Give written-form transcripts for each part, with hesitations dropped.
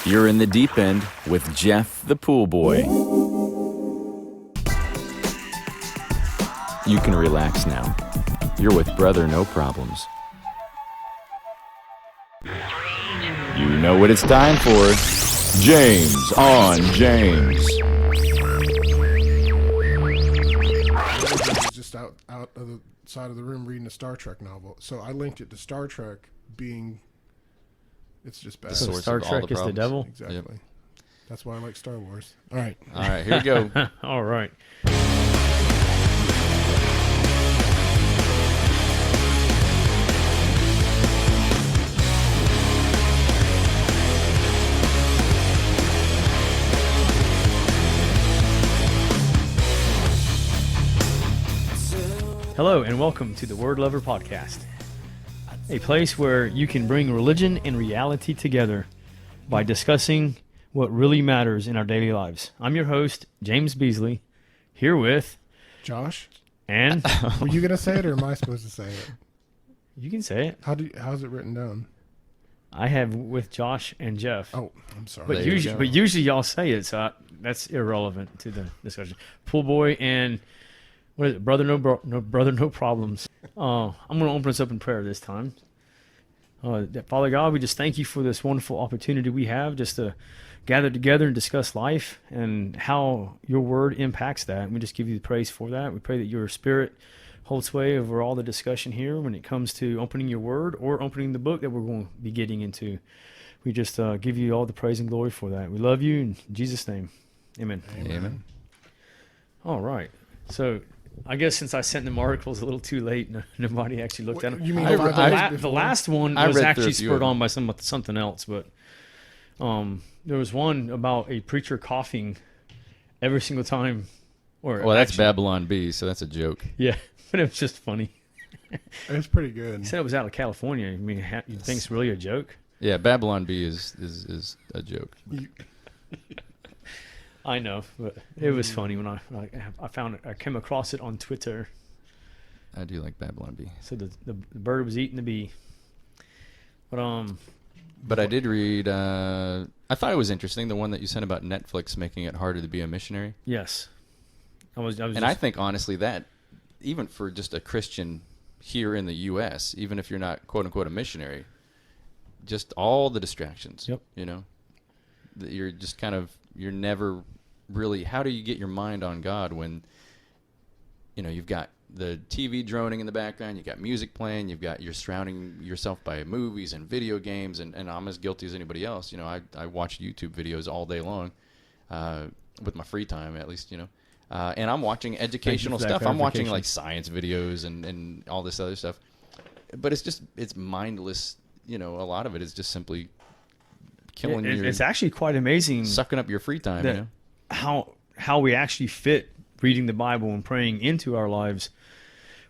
You're in the deep end with Jeff the Pool Boy. You can relax now. You're with Brother No Problems. You know what it's time for. James on James. Just out of the side of the room reading a Star Trek novel. So I linked it to Star Trek being... It's just bad. So Star Trek is the devil? Exactly. Yep. That's why I like Star Wars. All right. All right, here we go. All right. Hello and welcome to the Word Lover Podcast, a place where you can bring religion and reality together by discussing what really matters in our daily lives. I'm your host, James Beasley, here with Josh? and Were you going to say it or am I supposed to say it? you can say it. How's it written down? I have with Josh and Jeff. Oh, I'm sorry. But There you usually, go. but usually y'all say it, so that's irrelevant to the discussion. Pool Boy and what is it? Brother No Problems. I'm going to open us up in prayer this time. Father God, we just thank you for this wonderful opportunity we have just to gather together and discuss life and how your word impacts that. And we just give you the praise for that. We pray that your spirit holds sway over all the discussion here when it comes to opening your word or opening the book that we're going to be getting into. We just give you all the praise and glory for that. We love you in Jesus' name. Amen. Amen. All right. So I guess since I sent them articles a little too late, nobody actually looked at them. You mean I- 5 I- days The before? last one I was read through actually a few spurred of them. on by something else, but there was one about a preacher coughing every single time. Or Well, that's actually- Babylon B, so that's a joke. Yeah, but it was just funny. It's pretty good. He said it was out of California. I mean, you think it's really a joke? Yeah, Babylon B is a joke. I know, but it was funny when I found it. I came across it on Twitter. I do like Babylon B. So the bird was eating the bee. But I did read, I thought it was interesting, the one that you sent about Netflix making it harder to be a missionary. Yes, I was. And I think, honestly, that even for just a Christian here in the U.S., even if you're not, quote-unquote, a missionary, just all the distractions, Yep. you know, that you're just kind of, you're never really, how do you get your mind on God when, you know, you've got the TV droning in the background, you've got music playing, you're surrounding yourself by movies and video games, and I'm as guilty as anybody else. You know, I watch YouTube videos all day long with my free time, at least, you know. And I'm watching educational for that stuff. I'm watching clarification. like science videos and all this other stuff. But it's mindless. You know, a lot of it is just simply killing your, It's actually quite amazing sucking up your free time. You that know, how we actually fit reading the Bible and praying into our lives.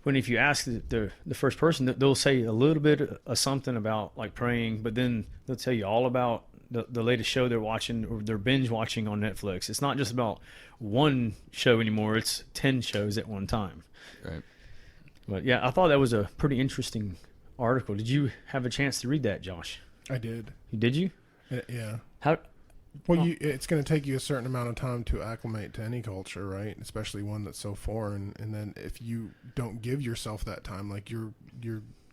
When if you ask the first person, they'll say a little bit of something about like praying, but then they'll tell you all about the latest show they're watching or they're binge watching on Netflix. It's not just about one show anymore. It's 10 shows at one time. right? But yeah, I thought that was a pretty interesting article. Did you have a chance to read that, Josh? I did. Did you? Yeah. How? Well, it's going to take you a certain amount of time to acclimate to any culture, right? Especially one that's so foreign. And then if you don't give yourself that time, like you're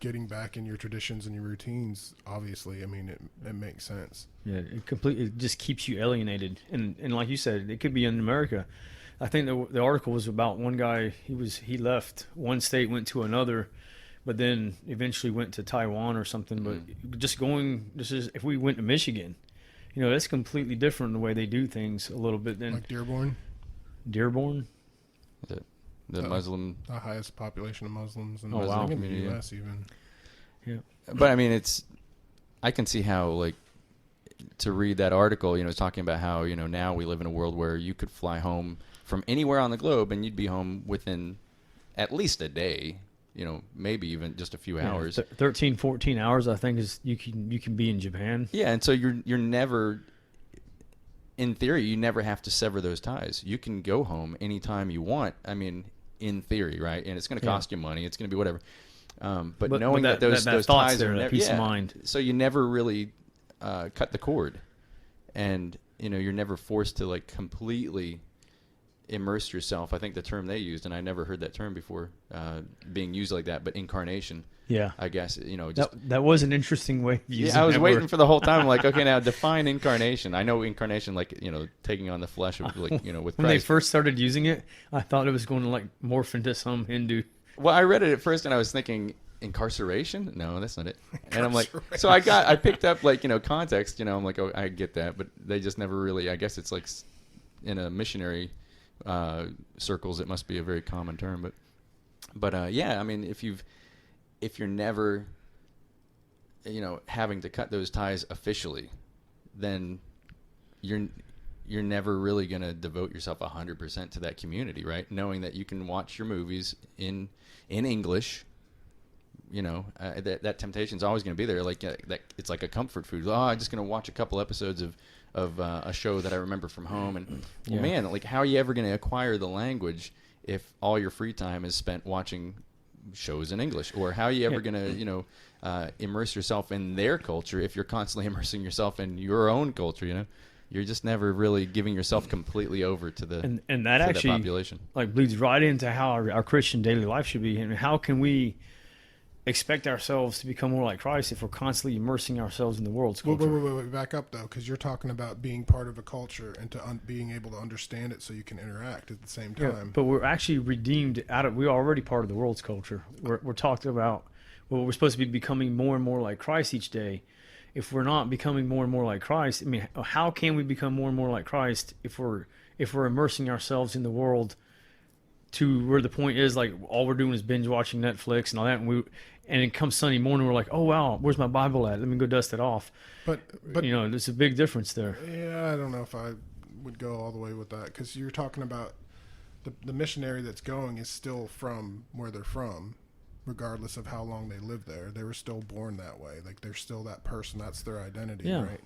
getting back in your traditions and your routines, obviously, I mean, it makes sense. Yeah, it just keeps you alienated. And like you said, it could be in America. I think the article was about one guy. He left one state, went to another, but then eventually went to Taiwan or something. But if we went to Michigan, you know, that's completely different the way they do things a little bit than Like Dearborn, Dearborn. The Muslim. the highest population of Muslims in Oh, wow. the Community, yeah. U.S. even. Yeah. But I mean, I can see how, like, to read that article, you know, it's talking about how, you know, now we live in a world where you could fly home from anywhere on the globe and you'd be home within at least a day, you know, maybe even just a few hours. 13, 14 hours, I think, is you can be in Japan. Yeah, and so you're never, in theory, you never have to sever those ties. You can go home anytime you want. I mean, in theory, right? And it's going to cost you money. It's going to be whatever. But knowing that those thoughts ties there, are that never, peace of mind. So you never really cut the cord. and you're never forced to like completely immerse yourself. I think the term they used, and I never heard that term before being used like that, but incarnation. Yeah, I guess just that was an interesting way of using. I was that waiting word. for the whole time. I'm like, okay, now define incarnation. I know incarnation, like taking on the flesh of like with When they Christ. first started using it, I thought it was going to like morph into some Hindu. Well, I read it at first, and I was thinking incarceration. No, that's not it. And I'm like, so I picked up like context. I'm like, oh, I get that, but they just never really. I guess it's like in a missionary circles, it must be a very common term. But yeah, I mean, if you're never having to cut those ties officially, then you're never really going to devote yourself 100% to that community, right? Knowing that you can watch your movies in English, that temptation's always going to be there. Like that, it's like a comfort food. Oh, I'm just going to watch a couple episodes of a show that I remember from home, and man, like how are you ever going to acquire the language if all your free time is spent watching shows in English? Or how are you ever going to immerse yourself in their culture if you're constantly immersing yourself in your own culture? You're just never really giving yourself completely over to the and that to actually the population. like bleeds right into how our Christian daily life should be. And how can we expect ourselves to become more like Christ if we're constantly immersing ourselves in the world's culture? Wait, back up though, because you're talking about being part of a culture and to being able to understand it so you can interact at the same time. Yeah, but we're actually redeemed out of. We're already part of the world's culture. We're talking about. Well, we're supposed to be becoming more and more like Christ each day. If we're not becoming more and more like Christ, I mean, how can we become more and more like Christ if we're immersing ourselves in the world to where the point is like all we're doing is binge watching Netflix and all that, and it comes Sunday morning we're like, oh wow, where's my Bible at? Let me go dust it off. But there's a big difference there. Yeah, I don't know if I would go all the way with that, because you're talking about the missionary that's going is still from where they're from. Regardless of how long they live there, they were still born that way. Like they're still that person. That's their identity, right?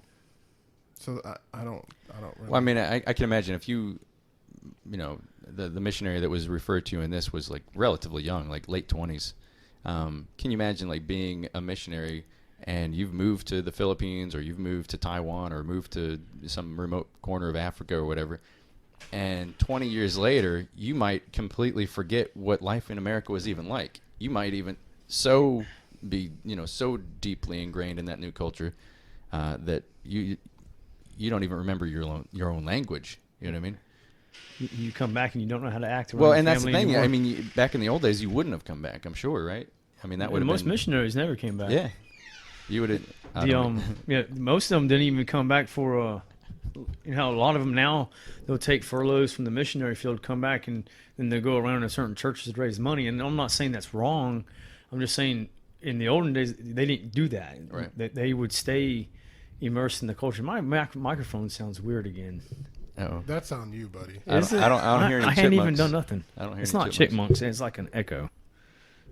So I don't really. Well, I mean, I can imagine if the missionary that was referred to in this was like relatively young, like late 20s. Can you imagine like being a missionary and you've moved to the Philippines or you've moved to Taiwan or moved to some remote corner of Africa or whatever, and 20 years later you might completely forget what life in America was even like. You might even be so deeply ingrained in that new culture that you don't even remember your own language. You know what I mean? You come back and you don't know how to act around well, your and that's the family thing. anymore. I mean, back in the old days, you wouldn't have come back. I'm sure, right? I mean, that would have most been missionaries never came back. Yeah, you would have. Most of them didn't even come back for. A lot of them now they'll take furloughs from the missionary field, come back, and then they go around to certain churches to raise money. And I'm not saying that's wrong. I'm just saying in the olden days they didn't do that. Right. They would stay immersed in the culture. My microphone sounds weird again. Oh, that's on you, buddy. I don't hear any I chipmunks. hadn't even done nothing. I don't hear it's any not chipmunks. It's like an echo.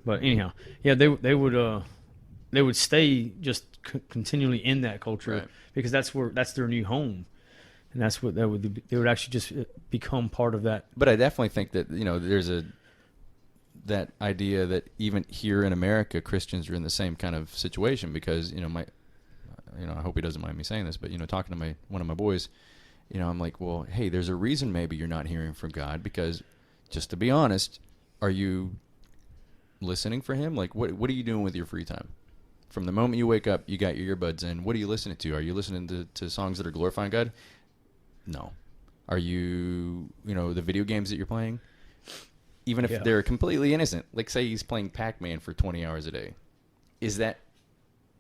But anyhow, yeah, they would stay just continually in that culture, right, because that's their new home. And that's what they would actually just become part of that. But I definitely think that there's that idea that even here in America, Christians are in the same kind of situation because I hope he doesn't mind me saying this, but talking to one of my boys, I'm like, well, hey, there's a reason maybe you're not hearing from God, because just to be honest, are you listening for Him? Like, what are you doing with your free time? From the moment you wake up, you got your earbuds in. What are you listening to? Are you listening to songs that are glorifying God? No. Are you, the video games that you're playing, even if they're completely innocent, like say he's playing Pac-Man for 20 hours a day, is that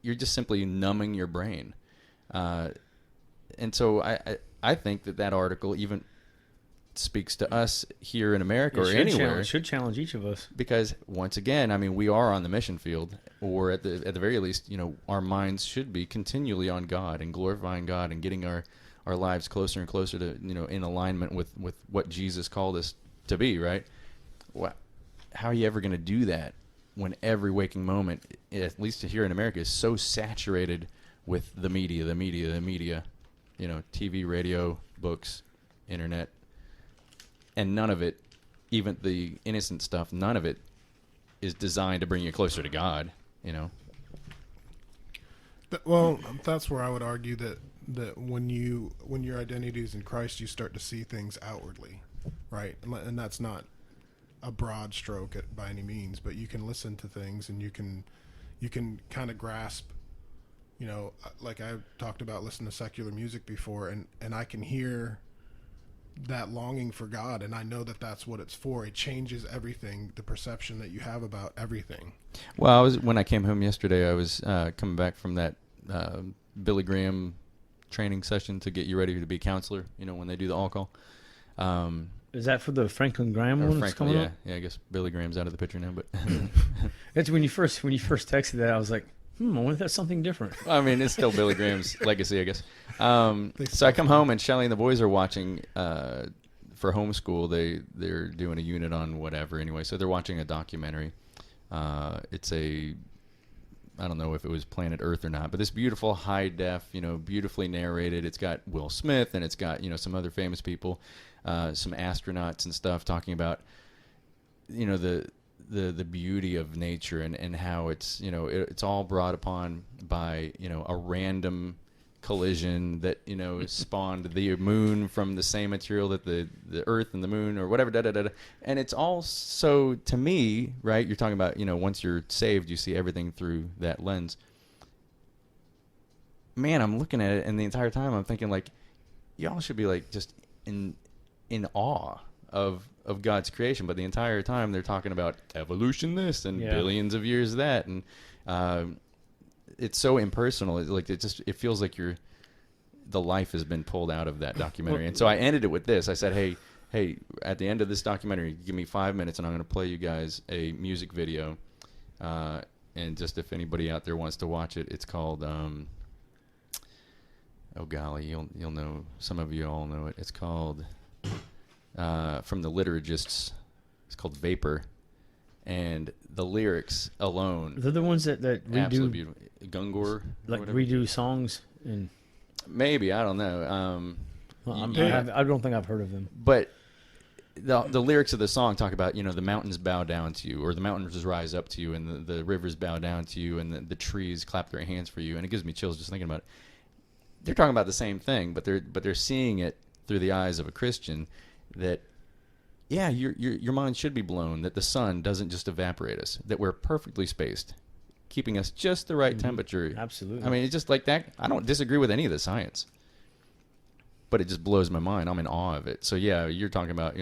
you're just simply numbing your brain? And so I think that article even speaks to us here in America or anywhere. It should challenge each of us. Because once again, I mean, we are on the mission field, or at the very least, our minds should be continually on God and glorifying God and getting our lives closer and closer to, in alignment with what Jesus called us to be, right? How are you ever going to do that when every waking moment, at least here in America, is so saturated with the media, TV, radio, books, internet, and none of it, even the innocent stuff, none of it is designed to bring you closer to God, Well, that's where I would argue that that when your identity is in Christ, you start to see things outwardly, right? And that's not a broad stroke by any means, but you can listen to things and you can kind of grasp, like I talked about listening to secular music before, and I can hear that longing for God, and I know that that's what it's for. It changes everything, the perception that you have about everything. Well, when I came home yesterday, I was coming back from that Billy Graham training session to get you ready to be a counselor, when they do the all-call. Is that for the Franklin Graham one that's coming up? Yeah, I guess Billy Graham's out of the picture now, but it's when you first texted that, I was like, I wonder if that's something different. I mean, it's still Billy Graham's legacy, I guess. So I come home, and Shelly and the boys are watching for homeschool. They're doing a unit on whatever anyway, so they're watching a documentary. It's I don't know if it was Planet Earth or not, but this beautiful high def, beautifully narrated. It's got Will Smith, and it's got some other famous people, some astronauts and stuff talking about the beauty of nature and how it's it's all brought upon by a random collision that spawned the moon from the same material that the earth and the moon or whatever, and it's all so, to me, right, you're talking about once you're saved you see everything through that lens. Man, I'm looking at it, and the entire time I'm thinking, like, y'all should be like just in awe of God's creation, but the entire time they're talking about evolution this and billions of years that, and it's so impersonal. It feels like the life has been pulled out of that documentary. And so I ended it with this. I said, hey, at the end of this documentary, give me 5 minutes, and I'm going to play you guys a music video. And just if anybody out there wants to watch it, it's called oh golly, you'll know. Some of you all know it. It's called from the Liturgists. It's called Vapor. And the lyrics alone, they're the ones that redo Gungor, like redo songs, and maybe, I don't know. I don't think I've heard of them. But the lyrics of the song talk about the mountains bow down to you, or the mountains rise up to you, and the rivers bow down to you, and the trees clap their hands for you. And it gives me chills just thinking about it. They're talking about the same thing, but they're seeing it through the eyes of a Christian. That your mind should be blown that the sun doesn't just evaporate us, that we're perfectly spaced, keeping us just the right temperature. Absolutely. I mean, it's just like that. I don't disagree with any of the science, but it just blows my mind. I'm in awe of it. So yeah, you're talking about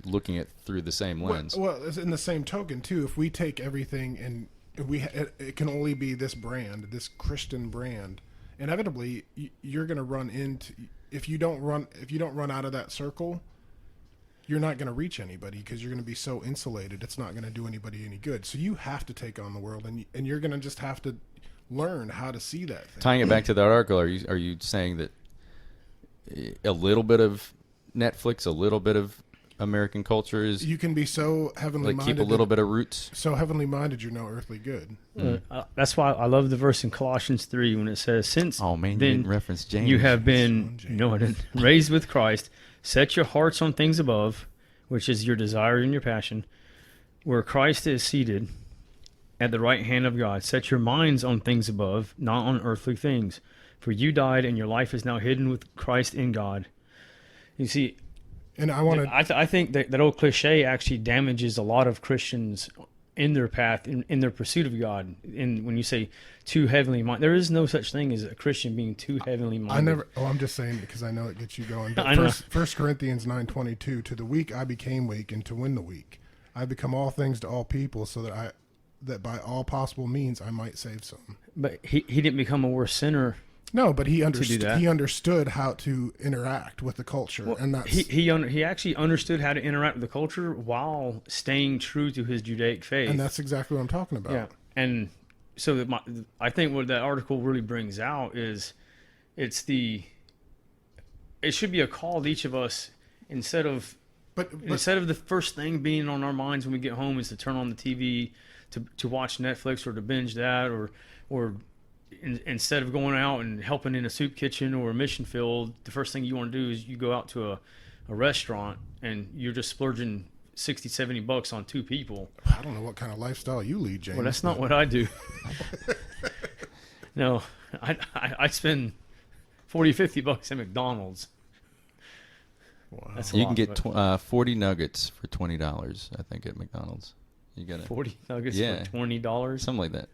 looking at through the same lens. Well, in the same token too, if we take everything and it can only be this brand, this Christian brand, inevitably you're going to run into, if you don't run out of that circle, you're not going to reach anybody, because you're going to be so insulated. It's not going to do anybody any good. So you have to take on the world, and you're going to just have to learn how to see that thing. Tying it back to that article, are you saying that a little bit of Netflix, a little bit of American culture is, you can be so heavenly minded, keep a little bit of roots, so heavenly minded you're no earthly good. That's why I love the verse in Colossians 3 when it says, "Since then didn't reference James. You have been I didn't raised with Christ. Set your hearts on things above, which is your desire and your passion, where Christ is seated at the right hand of God. Set your minds on things above, not on earthly things. For you died, and your life is now hidden with Christ in God." You see, and I think that old cliche actually damages a lot of Christians in their path, in their pursuit of God. And when you say too heavenly minded, there is no such thing as a Christian being too heavenly minded. I'm just saying because I know it gets you going. I know. 1 Corinthians 9:22, to the weak I became weak, and to win the weak I become all things to all people, so that by all possible means I might save some. But he didn't become a worse sinner. No, but he understood how to interact with the culture, and that's he actually understood how to interact with the culture while staying true to his Judaic faith. And that's exactly what I'm talking about. Yeah, and so I think what that article really brings out is it should be a call to each of us, instead of the first thing being on our minds when we get home is to turn on the TV to watch Netflix or to binge that, or instead of going out and helping in a soup kitchen or a mission field, the first thing you want to do is you go out to a restaurant and you're just splurging $60-$70 on two people. I don't know what kind of lifestyle you lead, James. Well, that's not what I do. No, I spend $40-$50 at McDonald's. Wow. That's a You lot, can get but 40 nuggets for $20, I think, at McDonald's. You got it. 40 nuggets Yeah. for $20. Something like that.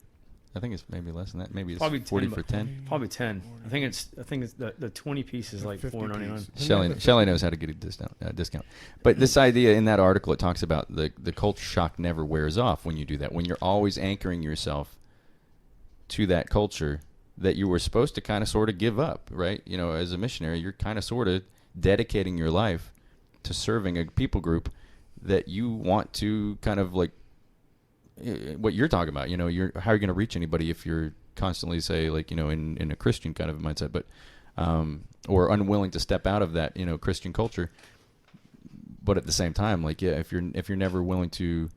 I think it's maybe less than that. Maybe it's Probably 40 10 for 10. Probably 10. I think it's the 20 piece is like 50 $4.99. piece. Shelley knows how to get a discount. But this idea in that article, it talks about the culture shock never wears off when you do that. When you're always anchoring yourself to that culture that you were supposed to kind of sort of give up, right? You know, as a missionary, you're kind of sort of dedicating your life to serving a people group that you want to kind of like what you're talking about. You know, how are you going to reach anybody if you're constantly, say, like, you know, in a Christian kind of mindset, but or unwilling to step out of that, you know, Christian culture. But at the same time, like, yeah, if you're never willing to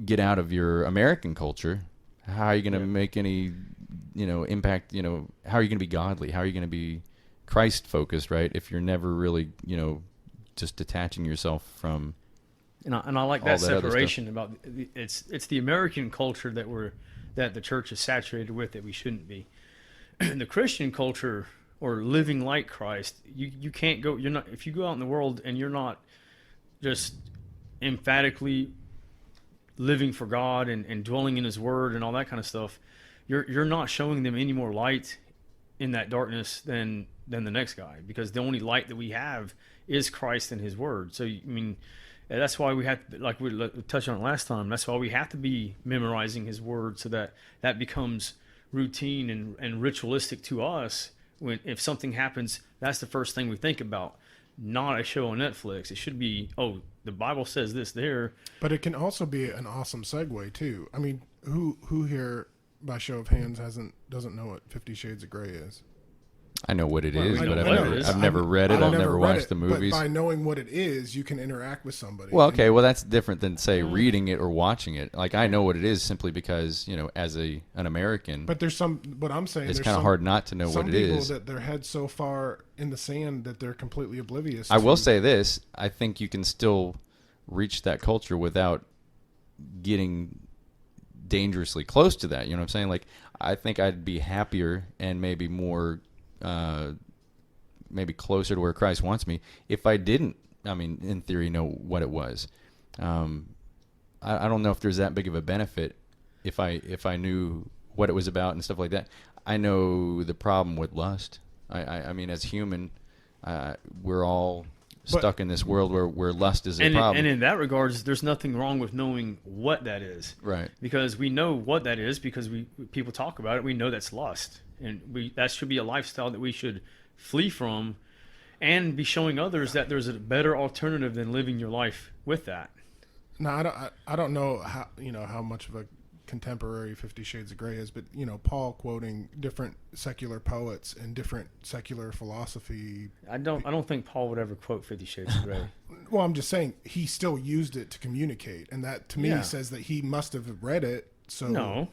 get out of your American culture, how are you going to make any, you know, impact? You know, how are you going to be godly? How are you going to be Christ focused, right? If you're never really, you know, just detaching yourself from. And I like all that that other separation about it's the American culture that the church is saturated with that we shouldn't be. The Christian culture or living like Christ, you can't go. You're not if you go out in the world and you're not just emphatically living for God and dwelling in His Word and all that kind of stuff. You're not showing them any more light in that darkness than the next guy, because the only light that we have is Christ and His Word. So I mean. That's why we have, like we touched on it last time, that's why we have to be memorizing His Word so that becomes routine and ritualistic to us. If something happens, that's the first thing we think about, not a show on Netflix. It should be, oh, the Bible says this there. But it can also be an awesome segue, too. I mean, who here, by show of hands, doesn't know what 50 Shades of Grey is? I know what it is, I but know I've never read it. I've never watched the But movies. by knowing what it is, you can interact with somebody. Well, okay, well that's different than, say, reading it or watching it. Like, I know what it is simply because, you know, as an American, But there's some. What I'm saying, it's there's kind of some- hard not to know some what it people is. that their head's so far in the sand that they're completely oblivious. I will to- say this: I think you can still reach that culture without getting dangerously close to that. You know what I'm saying? Like, I think I'd be happier and maybe more. Maybe closer to where Christ wants me if I didn't, I mean, in theory, know what it was. I don't know if there's that big of a benefit if I knew what it was about and stuff like that. I know the problem with lust. I mean, as human, we're all stuck in this world where lust is a problem. And in that regards, there's nothing wrong with knowing what that is. Right. Because we know what that is because people talk about it. We know that's lust. And that should be a lifestyle that we should flee from and be showing others that there's a better alternative than living your life with that. No, I don't know how much of a contemporary 50 Shades of Grey is, but Paul quoting different secular poets and different secular philosophy. I don't think Paul would ever quote 50 Shades of Grey. Well, I'm just saying he still used it to communicate, and that to me says that he must have read it. So no.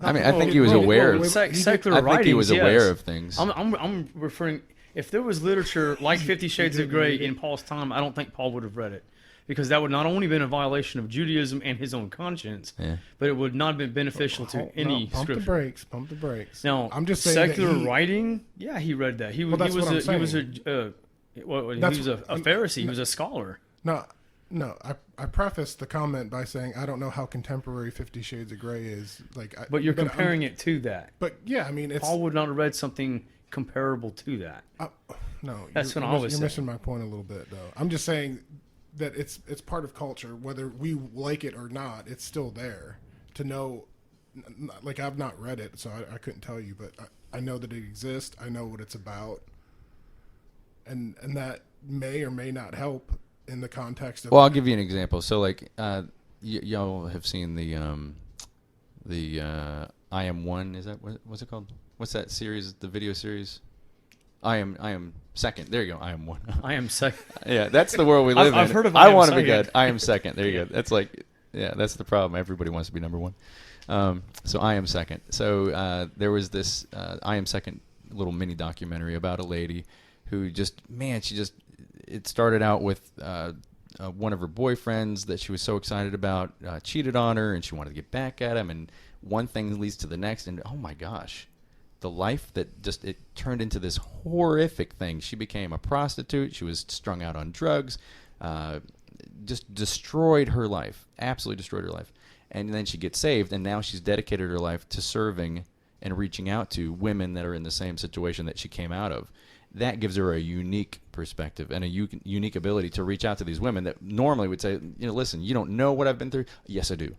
I mean, I think he was aware of secular I writings. think he was yes. aware of things. I'm referring. If there was literature like 50 Shades of Grey in Paul's time, I don't think Paul would have read it, because that would not only been a violation of Judaism and his own conscience, but it would not have been beneficial to any pump scripture. Pump the brakes. Now, I'm just saying secular that writing. Yeah, he read that. He was a Pharisee. He was a scholar. No, I prefaced the comment by saying I don't know how contemporary 50 Shades of Grey is. But you're comparing it to that. But yeah, I mean, Paul would not have read something comparable to that. No, that's what I was saying. You're missing my point a little bit, though. I'm just saying that it's part of culture, whether we like it or not. It's still there to know. Like, I've not read it, so I couldn't tell you, but I know that it exists. I know what it's about, and that may or may not help in the context of. Well, I'll give you an example. So, like, y'all have seen the I Am One. Is that what's it called? What's that series? The video series. I am second. There you go. I am one. I am second. Yeah, that's the world we live in. I've heard of I am want to be second. good. I am second. There you go. That's like, yeah, that's the problem. Everybody wants to be number one. So I am second. So there was this I am second little mini documentary about a lady who it started out with one of her boyfriends that she was so excited about cheated on her, and she wanted to get back at him, and one thing leads to the next, and oh my gosh, the life that just it turned into this horrific thing. She became a prostitute. She was strung out on drugs. Just destroyed her life. Absolutely destroyed her life. And then she gets saved, and now she's dedicated her life to serving and reaching out to women that are in the same situation that she came out of. That gives her a unique perspective and a unique ability to reach out to these women that normally would say, listen, you don't know what I've been through. Yes, I do.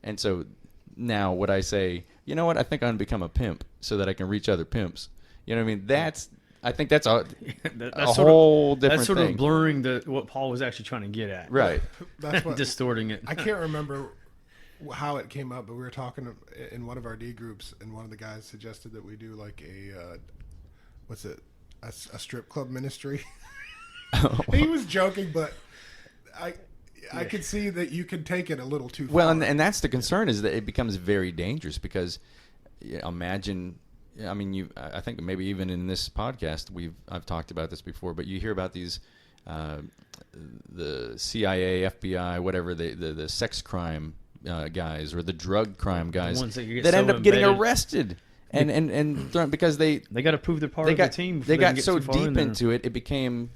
And so now would I say, you know what, I think I'm going to become a pimp so that I can reach other pimps. You know what I mean? I think that's a whole different thing. That's sort of blurring what Paul was actually trying to get at. Right. That's what, distorting it. I can't remember how it came up, but we were talking in one of our D groups, and one of the guys suggested that we do like a strip club ministry. He was joking, but I could see that you could take it a little too far. Well, and that's the concern, is that it becomes very dangerous because imagine, I think maybe even in this podcast I've talked about this before, but you hear about these the CIA, FBI, whatever, the sex crime guys or the drug crime guys that end up getting arrested. And thrown, because they got to prove they're part of the team. They got so deep into it, it became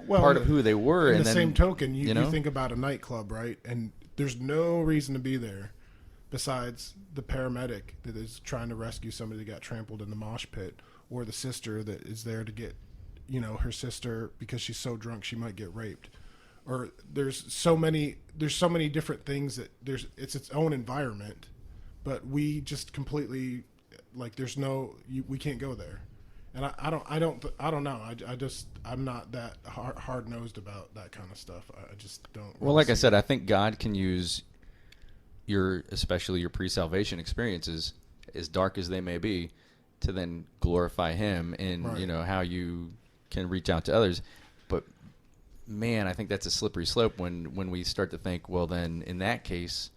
part of who they were. In the same token, you think about a nightclub, right? And there's no reason to be there besides the paramedic that is trying to rescue somebody that got trampled in the mosh pit, or the sister that is there to get, her sister, because she's so drunk she might get raped. Or there's so many different things that it's its own environment, but we just completely, like, we can't go there. And I don't know. I'm not that hard nosed about that kind of stuff. I just don't. Well, like I said, I think God can use especially your pre-salvation experiences, as dark as they may be, to then glorify Him in how you can reach out to others. But man, I think that's a slippery slope when we start to think, well, then in that case,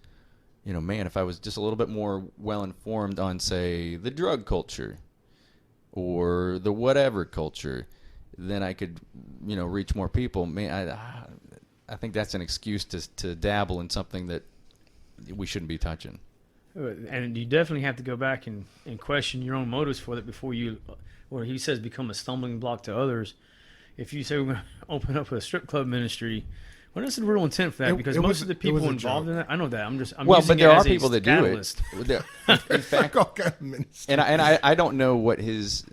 man, if I was just a little bit more well-informed on, say, the drug culture or the whatever culture, then I could, reach more people. Man, I think that's an excuse to dabble in something that we shouldn't be touching. And you definitely have to go back and question your own motives for that before you, or he says, become a stumbling block to others. If you say we're going to open up a strip club ministry, what is the real intent for that? Because most of the people involved in that, I know that. I'm but there are people that do it. In fact, and I don't know what his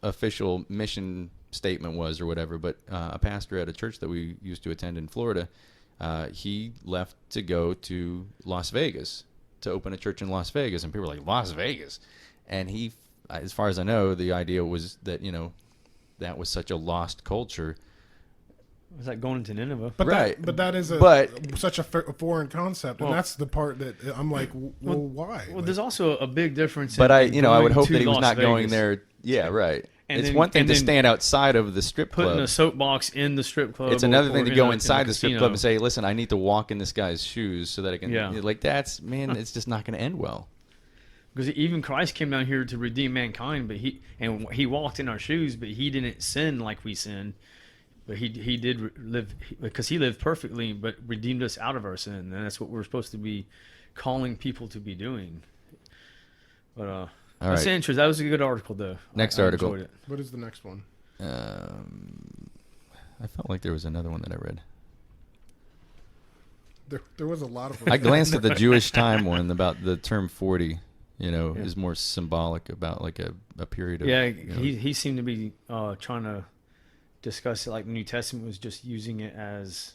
official mission statement was or whatever, but a pastor at a church that we used to attend in Florida, he left to go to Las Vegas to open a church in Las Vegas, and people were like, Las Vegas, and he, as far as I know, the idea was that that was such a lost culture. It's like going to Nineveh. But right. That is such a foreign concept, and that's the part that I'm like, why? Well, there's also a big difference. But I would hope that he was not going there. Yeah, right. And it's one thing to stand outside of the strip club. Putting a soapbox in the strip club. It's another thing to go inside the strip club and say, listen, I need to walk in this guy's shoes so that I can. Yeah. It's just not going to end well. Because even Christ came down here to redeem mankind, but he walked in our shoes, but he didn't sin like we sinned. But he did live, because he lived perfectly, but redeemed us out of our sin, and that's what we're supposed to be calling people to be doing. But that's interesting. That was a good article, though. Next article. Enjoyed it. What is the next one? I felt like there was another one that I read. There was a lot of. I glanced at the Jewish time one about the term 40. Is more symbolic about like a period of. Yeah, he seemed to be trying to discuss it like the New Testament was just using it as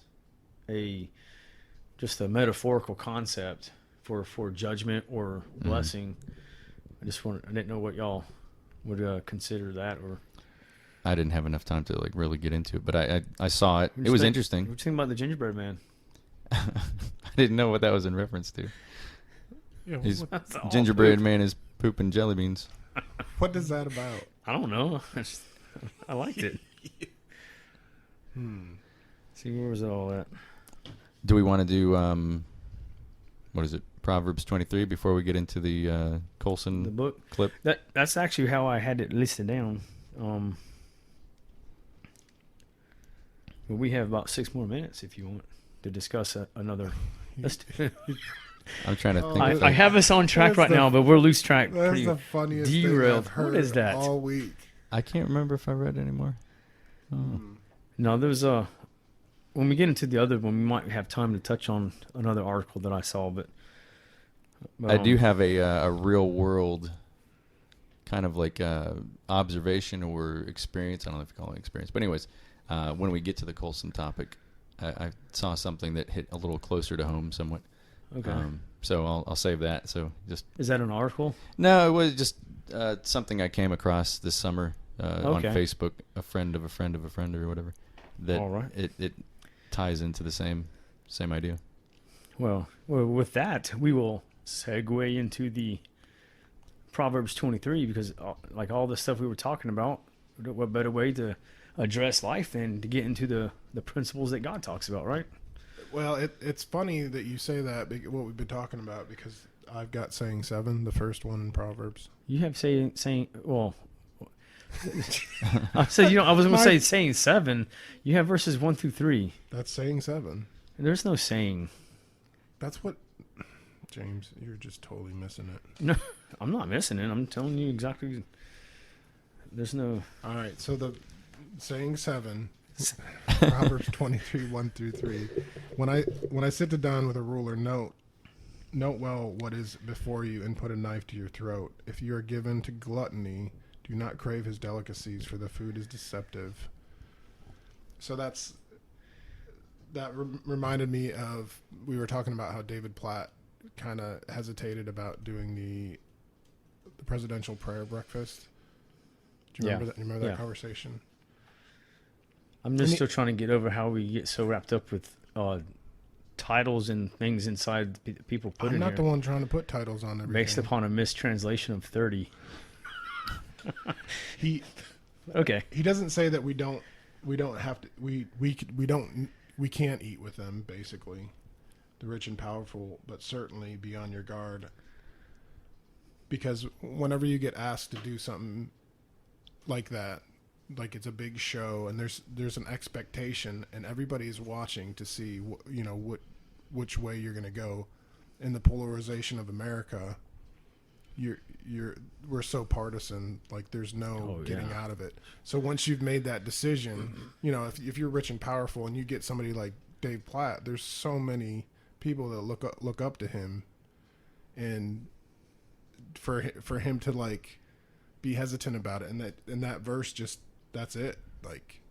just a metaphorical concept for judgment or blessing. I didn't know what y'all would consider that, or. I didn't have enough time to really get into it, but I saw it. It was interesting. What do you think about the gingerbread man? I didn't know what that was in reference to. Yeah, His gingerbread man is pooping jelly beans. What is that about? I don't know. I liked it. See, where was it all at? Do we want to do what is it? Proverbs 23 before we get into the Colson book clip? That's actually how I had it listed down. But we have about 6 more minutes if you want to discuss another. I'm trying to think. Oh, if I have us on track That's right the- now, but we're loose track. That's Pretty the funniest thing derailed. I've heard What is that? all week. I can't remember if I read anymore. Oh. No, there's when we get into the other one, we might have time to touch on another article that I saw, but I do have a real world kind of like observation or experience. I don't know if you call it experience, but anyways, when we get to the Colson topic, I saw something that hit a little closer to home somewhat. Okay. So I'll save that. So just Is that an article? no, it was just something I came across this summer on Okay. Facebook. A friend of a friend of a friend or whatever. That All right. it ties into the same idea. Well, with that, we will segue into the Proverbs 23 because, like all the stuff we were talking about, what better way to address life than to get into the principles that God talks about, right? Well, it's funny that you say that, what we've been talking about, because I've got saying 7, the first one in Proverbs. You have saying well. I said I was going to say saying 7. You have verses 1 through 3. That's saying 7. And there's no saying. That's what, James, you're just totally missing it. No, I'm not missing it. I'm telling you exactly. There's no. All right, so the saying 7, Proverbs 23, 1 through 3. When I sit down with a ruler, note well what is before you and put a knife to your throat. If you are given to gluttony, do not crave his delicacies, for the food is deceptive. So that reminded me of, we were talking about how David Platt kind of hesitated about doing the presidential prayer breakfast. Do you remember that? You remember that conversation? I'm just still trying to get over how we get so wrapped up with titles and things inside people put I'm in not here the one trying to put titles on everything. based upon a mistranslation of 30. He Okay. he doesn't say that we don't have to we can't eat with them, basically, the rich and powerful, but certainly be on your guard, because whenever you get asked to do something like that, like it's a big show and there's an expectation and everybody's watching to see which way you're going to go. In the polarization of America, we're so partisan, like there's no getting out of it. So once you've made that decision, if you're rich and powerful and you get somebody like Dave Platt, there's so many people that look up to him, and for him to like be hesitant about it, and that verse, just that's it, like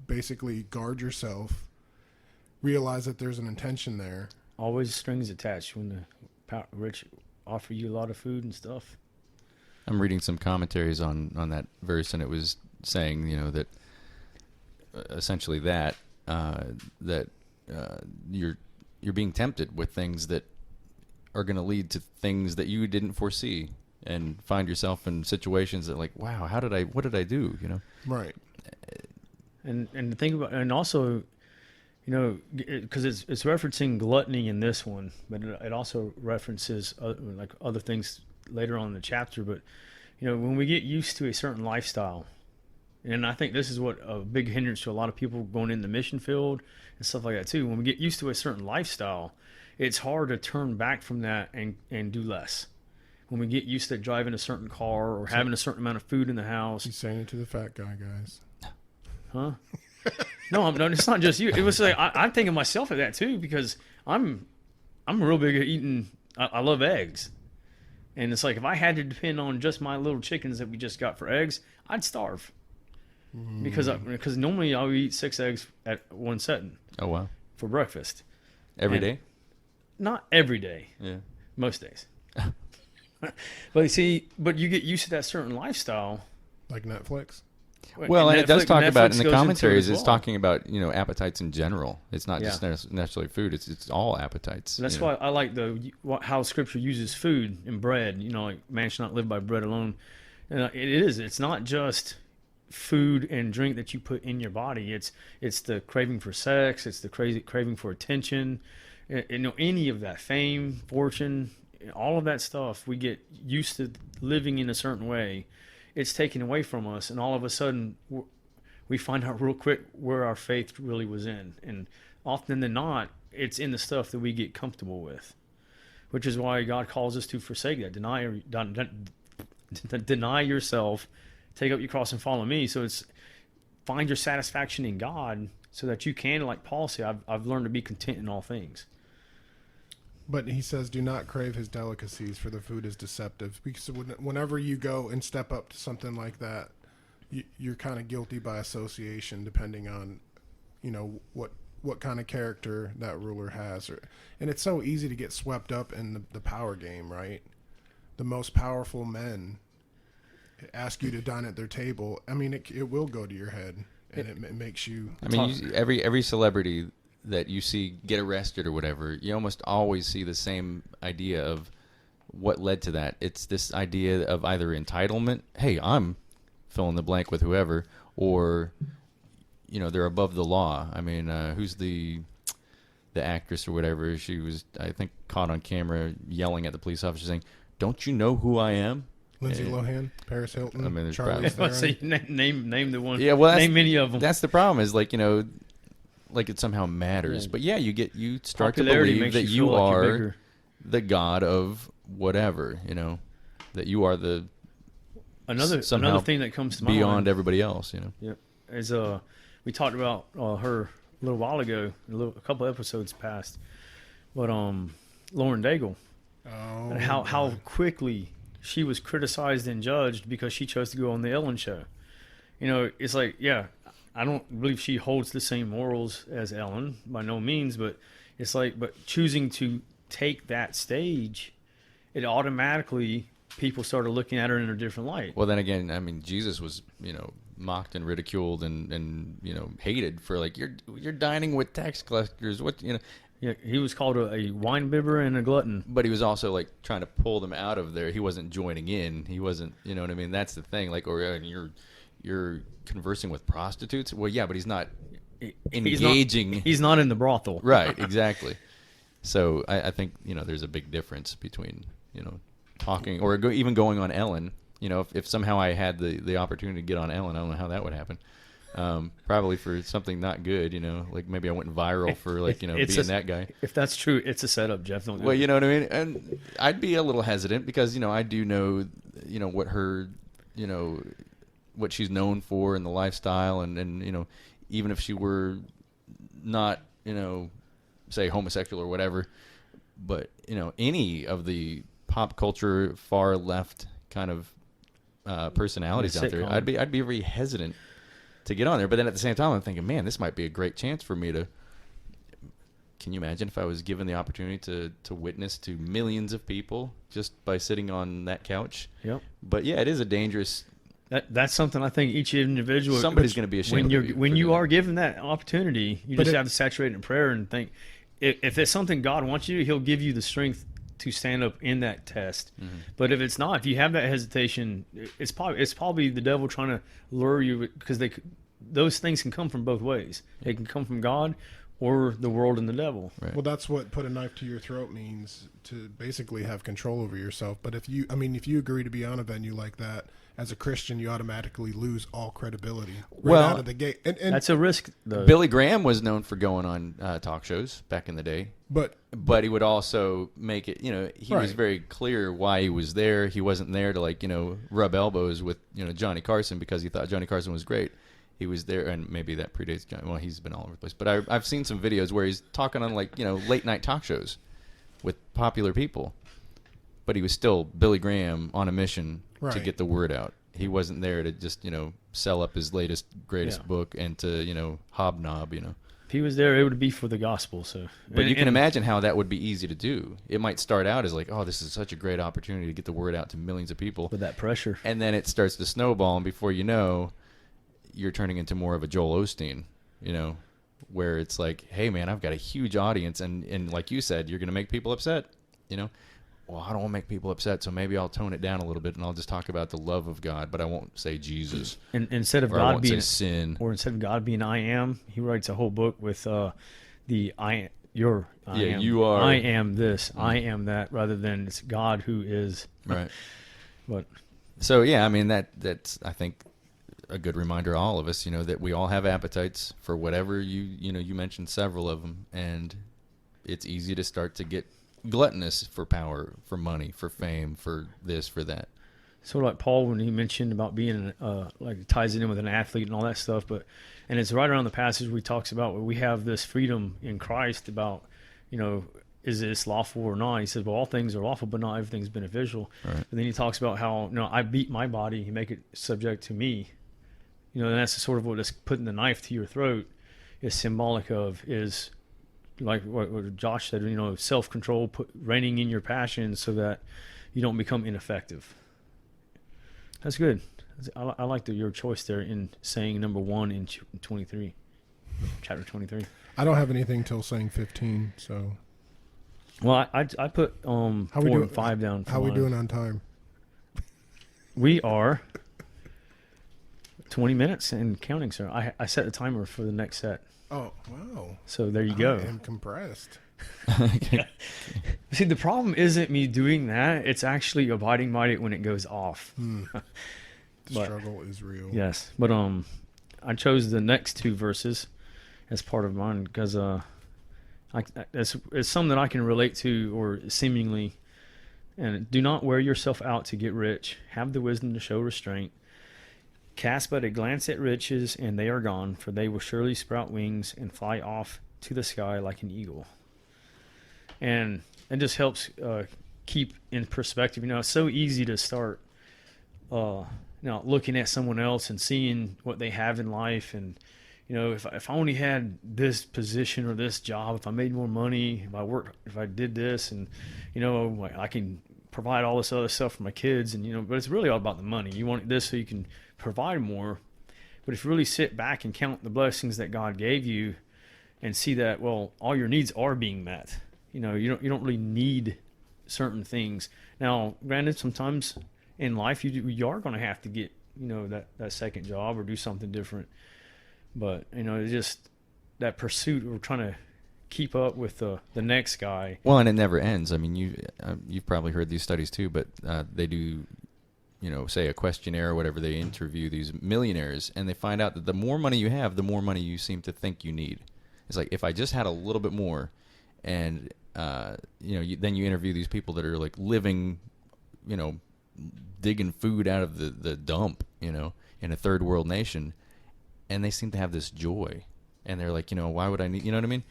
basically guard yourself, realize that there's an intention there. Always strings attached when the rich offer you a lot of food and stuff. I'm reading some commentaries on that verse, and it was saying, that essentially that you're being tempted with things that are going to lead to things that you didn't foresee, and find yourself in situations that, like, wow, what did I do? Right. And think about, and also, because it's referencing gluttony in this one, but it also references like other things later on in the chapter. But when we get used to a certain lifestyle, and I think this is what a big hindrance to a lot of people going in the mission field and stuff like that too. When we get used to a certain lifestyle, it's hard to turn back from that and do less. When we get used to driving a certain car or having a certain amount of food in the house. He's saying it to the fat guy, guys. Huh? No, it's not just you. It was like I'm thinking myself of that too, because I'm real big at eating. I love eggs, and it's like if I had to depend on just my little chickens that we just got for eggs, I'd starve. Because normally I'll eat 6 eggs at one setting. Oh wow! For breakfast. Every day? Not every day. Yeah. Most days. But you get used to that certain lifestyle, like Netflix. Well, and it does talk about in the commentaries. It's talking about appetites in general. It's not just necessarily food. It's all appetites. That's why I like how Scripture uses food and bread. Like man shall not live by bread alone. And it is. It's not just food and drink that you put in your body. It's the craving for sex. It's the craving for attention. Any of that, fame, fortune, all of that stuff. We get used to living in a certain way. It's taken away from us, and all of a sudden we find out real quick where our faith really was in. And often than not, it's in the stuff that we get comfortable with. which is why God calls us to forsake that. Deny yourself, take up your cross and follow me. So it's find your satisfaction in God so that you can, like Paul said, I've learned to be content in all things. But he says, do not crave his delicacies, for the food is deceptive. Because whenever you go and step up to something like that, you're kind of guilty by association, depending on, what kind of character that ruler has. And it's so easy to get swept up in the power game, right? The most powerful men ask you to dine at their table. I mean, it will go to your head, and it makes you... I mean, every celebrity that you see get arrested or whatever, you almost always see the same idea of what led to that. It's this idea of either entitlement, hey, I'm fill in the blank with whoever, or they're above the law. I mean, who's the actress or whatever? She was, I think, caught on camera yelling at the police officer saying, "Don't you know who I am?" Lindsay Lohan, Paris Hilton. I mean, there's Charlize probably... Say, name the one. Yeah, well, name many of them. That's the problem. Is like like it somehow matters. Yeah. But yeah, you start to Popularity believe makes that you you feel like you're are bigger. the god of whatever. That you are the Another thing that comes to mind beyond everybody else. Yep. Is we talked about her a little while ago, a couple episodes past, but Lauren Daigle, and how quickly she was criticized and judged because she chose to go on the Ellen show. It's like, yeah, I don't believe she holds the same morals as Ellen by no means, but it's like, but choosing to take that stage, it automatically people started looking at her in a different light. Well, then again, I mean, Jesus was, mocked and ridiculed and hated for like you're dining with tax collectors. Yeah, he was called a wine bibber and a glutton. But he was also like trying to pull them out of there. He wasn't joining in. He wasn't, you know what I mean? That's the thing. Like, or you're conversing with prostitutes. Well, yeah, but he's not engaging. He's not in the brothel. Right, exactly. So I think there's a big difference between talking or even going on Ellen. If somehow I had the opportunity to get on Ellen, I don't know how that would happen. Probably for something not good, like maybe I went viral for like, being that guy. If that's true, it's a setup, Jeff. Don't do Well, it. you know what I mean? And I'd be a little hesitant because, I do know, what her, what she's known for in the lifestyle and even if she were not, say homosexual or whatever, but, any of the pop culture far left kind of personalities out there, I'd be very hesitant to get on there. But then at the same time, I'm thinking, man, this might be a great chance for me to. Can you imagine if I was given the opportunity to witness to millions of people just by sitting on that couch? Yep. But yeah, it is a dangerous. That's something I think each individual. Somebody's going to be ashamed. When you are given that opportunity, you just have to saturate it in prayer and think. If it's something God wants you to, He'll give you the strength to stand up in that test. Mm-hmm. But if it's not, if you have that hesitation, it's probably the devil trying to lure you, because those things can come from both ways. They can come from God or the world and the devil. Right. Well, that's what put a knife to your throat means, to basically have control over yourself. But if you agree to be on a venue like that, as a Christian, you automatically lose all credibility out of the gate. And that's a risk, though. Billy Graham was known for going on talk shows back in the day. But he would also make it, he was very clear why he was there. He wasn't there to rub elbows with, Johnny Carson because he thought Johnny Carson was great. He was there, and maybe that predates Johnny. Well, he's been all over the place. But I've seen some videos where he's talking on late night talk shows with popular people. But he was still Billy Graham on a mission to get the word out. He wasn't there to just, sell up his greatest book and to, hobnob, If he was there, it would be for the gospel. So, but you can imagine how that would be easy to do. It might start out as like, oh, this is such a great opportunity to get the word out to millions of people. With that pressure. And then it starts to snowball, and before you know, you're turning into more of a Joel Osteen, where it's like, hey, man, I've got a huge audience, and like you said, you're going to make people upset, Well, I don't want to make people upset, so maybe I'll tone it down a little bit, and I'll just talk about the love of God, but I won't say Jesus. And instead of or I God won't being say sin, or instead of God being I am, he writes a whole book with you are. I am this, I am that, rather than it's God who is. Right. But so yeah, I mean that's I think a good reminder to all of us, that we all have appetites for whatever you mentioned several of them, and it's easy to start to get gluttonous for power, for money, for fame, for this, for that. Sort of like Paul when he mentioned about being like ties it in with an athlete and all that stuff, and it's right around the passage where he talks about where we have this freedom in Christ about, is this lawful or not? He says, well, all things are lawful, but not everything's beneficial. Right. But then he talks about how I beat my body and make it subject to me. And that's sort of what is putting the knife to your throat is symbolic of, is like what Josh said, self-control, reining in your passions so that you don't become ineffective. That's good. I like your choice there in saying number 1 in 23, chapter 23. I don't have anything till saying 15, so. Well, I put 4 and 5 down. How we doing on time? We are 20 minutes and counting, sir. I set the timer for the next set. Oh, wow. So there you go. I am compressed. See, the problem isn't me doing that. It's actually abiding by it when it goes off. The struggle is real. Yes. But I chose the next 2 verses as part of mine because it's something that I can relate to, or seemingly. And do not wear yourself out to get rich. Have the wisdom to show restraint. Cast but a glance at riches, and they are gone, for they will surely sprout wings and fly off to the sky like an eagle. And it just helps keep in perspective. It's so easy to start looking at someone else and seeing what they have in life, and if I only had this position or this job, if I made more money, if I did this, and I can provide all this other stuff for my kids, and but it's really all about the money. You want this so you can provide more. But if you really sit back and count the blessings that God gave you and see that, well, all your needs are being met. You don't really need certain things. Now, granted, sometimes in life you are going to have to get that second job or do something different. But it's just that pursuit of trying to keep up with the next guy. Well, and it never ends. I mean, you've probably heard these studies too, but they do, say a questionnaire or whatever. They interview these millionaires, and they find out that the more money you have, the more money you seem to think you need. It's like, if I just had a little bit more, and then you interview these people that are like living, digging food out of the dump, in a third world nation, and they seem to have this joy, and they're like, why would I need, you know what I mean?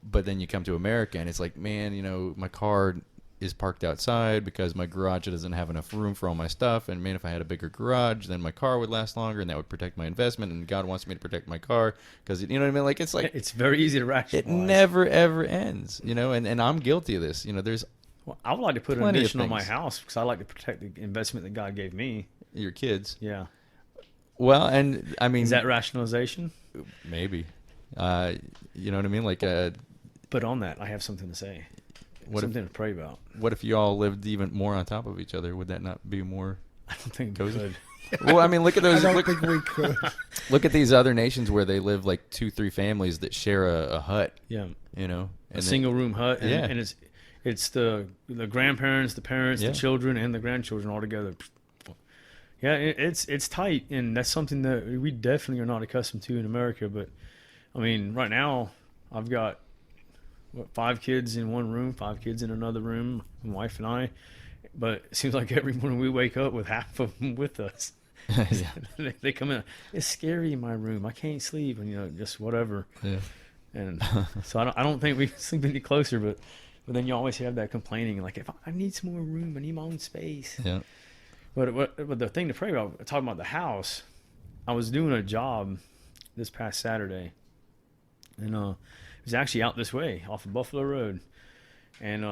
But then you come to America, and it's like, man, my car is parked outside because my garage doesn't have enough room for all my stuff, and man, if I had a bigger garage, then my car would last longer, and that would protect my investment, and God wants me to protect my car because, you know what I mean? Like, it's like, it's very easy to rationalize. It never ever ends, and I'm guilty of this. There's I would like to put an plenty of addition on my things. house because I like to protect the investment that God gave me. Your kids. Yeah. Well, and I mean, Is that rationalization? maybe, you know what I mean? Like, But on that, I have something to say. Something to pray about. what if you all lived even more on top of each other? Would that not be more I don't think cozy? we could. Well, I mean, look at those. I don't think we could. Look at these other nations where they live like 2-3 families that share a hut. Yeah. And A single room hut. And, Yeah. and it's the grandparents, the parents, Yeah. the children, and the grandchildren all together. Yeah, it's tight, and that's something that we definitely are not accustomed to in America. But I mean, right now I've got 5 kids in one room, 5 kids in another room, my wife and I. But it seems like every morning we wake up with half of them with us. Yeah. They come in. It's scary in my room. I can't sleep, and just whatever. Yeah. And so I don't think we can sleep any closer. But then you always have that complaining, like, if I need some more room, I need my own space. Yeah. But the thing to pray about, talking about the house, I was doing a job this past Saturday, and it was actually out this way off of Buffalo Road, and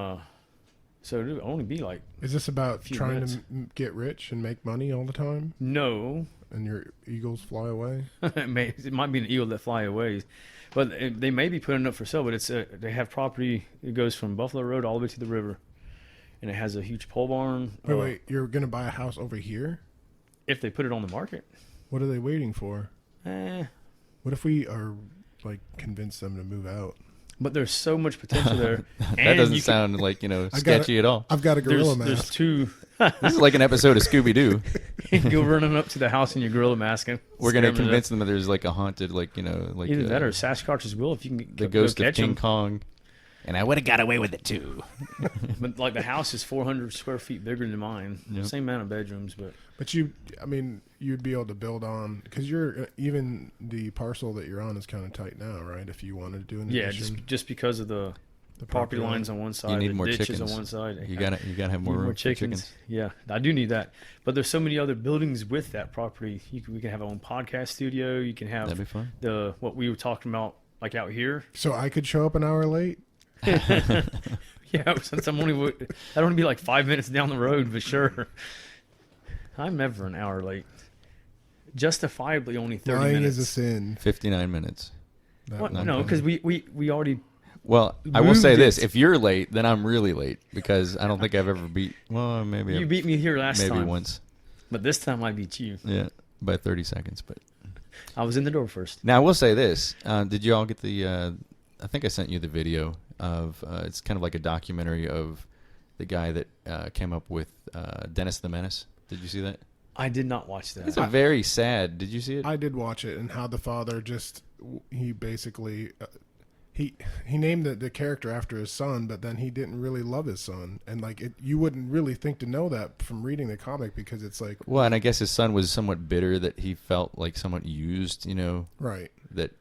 so it would only be like Is this about few trying minutes. to get rich and make money all the time, no. and your eagles fly away? It might be an eagle that fly away, but they may be putting it up for sale. But it's they have property. It goes from Buffalo Road all the way to the river, and it has a huge pole barn. Wait, you're gonna buy a house over here? If they put it on the market, What are they waiting for? eh. What if we are like convince them to move out? But there's so much potential there. That And doesn't you can- sound like, sketchy at all. I've got a gorilla There's mask. 2. This is like an episode of Scooby-Doo. Go running up to the house in your gorilla mask. And We're going to scare 'em to convince them that there's like a haunted, like death. Either that or Sasquatch's will if you can the ghost go of catch King 'em. Kong. And I would have got away with it too. But like the house is 400 square feet bigger than mine. Yep. Same amount of bedrooms, but But you'd be able to build on, because you're even the parcel that you're on is kind of tight now, right? If you wanted to do an addition, just because of the property lines on one side, need the more ditches chickens. on one side. You gotta have more Need room more for chickens. Yeah, I do need that. But there's so many other buildings with that property. We can have our own podcast studio. You can have That'd be fun. what we were talking about, like out here. So I could show up an hour late. Yeah, since I don't want to be like 5 minutes down the road, but sure. I'm never an hour late. Justifiably only 30 Lying minutes. is a sin. 59 minutes. That What? one No, time. because we already. Well, I will say Moved this: it. if you're late, then I'm really late because I don't think I've ever beat. Well, maybe You beat me here last maybe time. once. But this time I beat you. Yeah, by 30 seconds. But I was in the door first. now I will say this: did you all get the? I think I sent you the video of. It's kind of like a documentary of the guy that came up with Dennis the Menace. Did you see that? I did not watch that. It's a very sad. Did you see it? I did watch it, and how the father he basically he named the character after his son, but then he didn't really love his son, and like you wouldn't really think to know that from reading the comic, because it's like, Well, and I guess his son was somewhat bitter that he felt like someone used, right, that,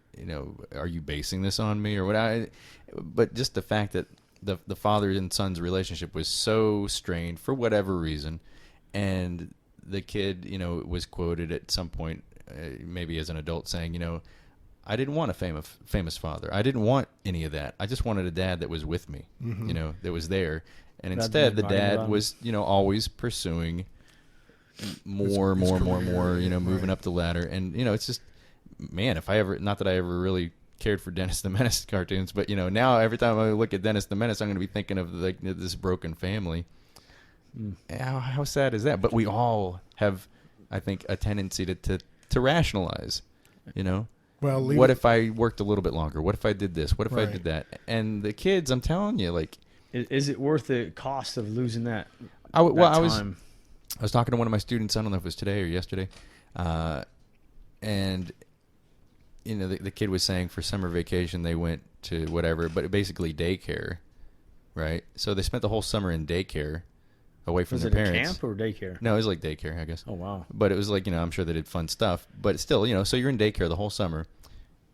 are you basing this on me or what? But just the fact that the father and son's relationship was so strained for whatever reason, and the kid, was quoted at some point, maybe as an adult, saying, I didn't want a famous father. I didn't want any of that. I just wanted a dad that was with me, that was there. And Rather instead, than the writing dad about was, always pursuing more, career, moving right. up the ladder. And, it's just, man, not that I ever really cared for Dennis the Menace cartoons, but, now every time I look at Dennis the Menace, I'm going to be thinking of like this broken family. How sad is that? But we all have, I think, a tendency to rationalize, well, what if I worked a little bit longer? What if I did this? What if I Right. did that? And the kids, I'm telling you, like, Is it worth the cost of losing that? I was time? talking to one of my students. I don't know if it was today or yesterday, and the kid was saying for summer vacation they went to whatever, but basically daycare, right? So they spent the whole summer in daycare, away from Was their it parents. a camp or daycare? No, it was like daycare, I guess. Oh wow. But it was like, I'm sure they did fun stuff. But still, so you're in daycare the whole summer.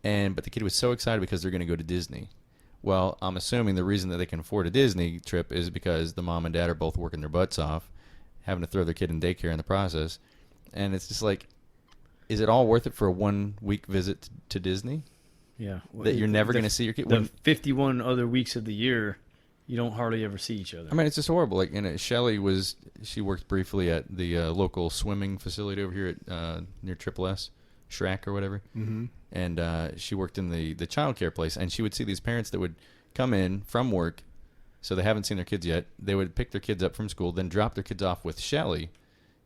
But the kid was so excited because they're going to go to Disney. Well, I'm assuming the reason that they can afford a Disney trip is because the mom and dad are both working their butts off, having to throw their kid in daycare in the process. And it's just like, is it all worth it for a 1 week visit to Disney? Yeah. That you're never going to see your kid? The 51 other weeks of the year, you don't hardly ever see each other. I mean, it's just horrible. Like, Shelley she worked briefly at the local swimming facility over here at near Triple S, Shrek or whatever. Mm-hmm. And she worked in the child care place, and she would see these parents that would come in from work, so they haven't seen their kids yet. They would pick their kids up from school, then drop their kids off with Shelley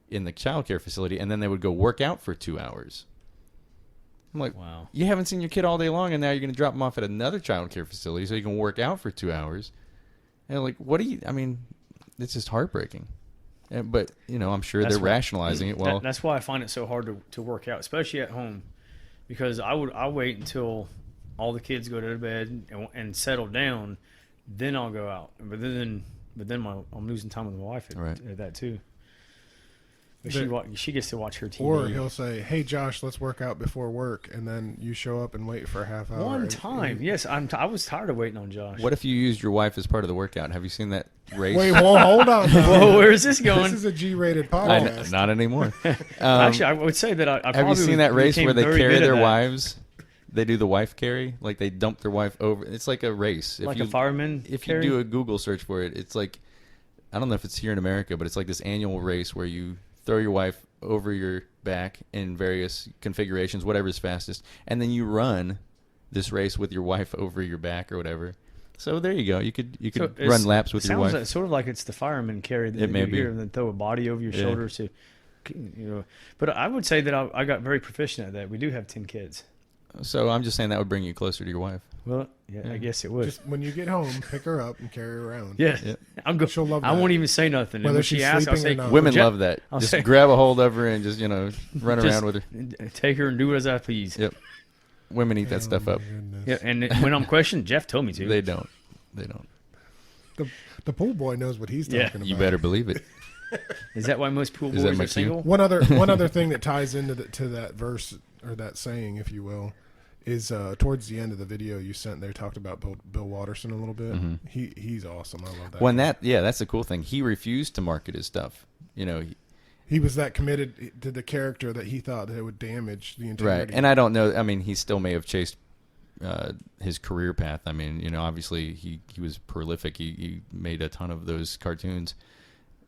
in the child care facility, and then they would go work out for 2 hours. I'm like, Wow. You haven't seen your kid all day long, and now you're going to drop them off at another child care facility so you can work out for 2 hours. And like, it's just heartbreaking. But, I'm sure That's they're why- rationalizing it. Well, that's why I find it so hard to work out, especially at home, because I'll wait until all the kids go to bed and settle down, then I'll go out. But then I'm losing time with my wife at that too. But she gets to watch her TV. Or he'll say, "Hey, Josh, let's work out before work," and then you show up and wait for a half hour. One time, yes, I was tired of waiting on Josh. what if you used your wife as part of the workout? Have you seen that race? Wait, well, hold on. now. Whoa, where is this going? This is a G-rated I know, podcast. not anymore. Actually, I would say that I have probably you seen that race became where they very carry good at their that. wives? They do the wife carry, like they dump their wife over. It's like a race. Like a fireman If carry? you do a Google search for it, it's like, I don't know if it's here in America, but it's like this annual race where you throw your wife over your back in various configurations, whatever is fastest, and then you run this race with your wife over your back or whatever. So there you go. You could run laps with your wife. Sounds sort of like it's the fireman carry that It may you be. hear and then throw a body over your Yeah. shoulders to, But I would say that I got very proficient at that. We do have 10 kids. So I'm just saying that would bring you closer to your wife. Well, yeah, I guess it would. Just when you get home, pick her up and carry her around. Yeah, Yeah. I'm good. She'll love I that. won't even say nothing. And Whether when she she's asks, I'll sleeping say, or not. Women Jeff- love that. I'll Just say- grab a hold of her and just run Just around with her. take her and do as I please. Yep. Women eat that stuff Oh, up. my goodness. Yeah, and when I'm questioned, Jeff told me to. They don't. They don't. The pool boy knows what he's Yeah. talking about. You better believe it. Is that why most pool Is that boys are much you? single? One other thing that ties into to that verse or that saying, if you will, is towards the end of the video you sent there talked about Bill Watterson a little bit. Mhm. He's awesome. I love that. When guy. that's the cool thing. He refused to market his stuff. You know, He was that committed to the character that he thought that it would damage the integrity. right. And I don't know. I mean, he still may have chased his career path. I mean, you know, obviously he was prolific. He made a ton of those cartoons.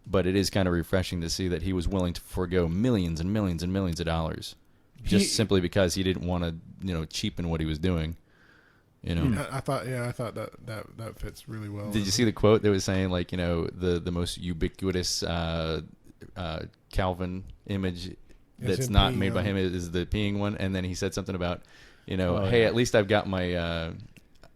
But it is kind of refreshing to see that he was willing to forego millions and millions and millions of dollars just simply because he didn't want to, you know, cheapen what he was doing. You know, I thought that fits really well. Did you see the quote that was saying, like, you know, the most ubiquitous Calvin image that's him not peeing made by on- him is the peeing one, and then he said something about, you know, Oh, hey, yeah. at least I've got my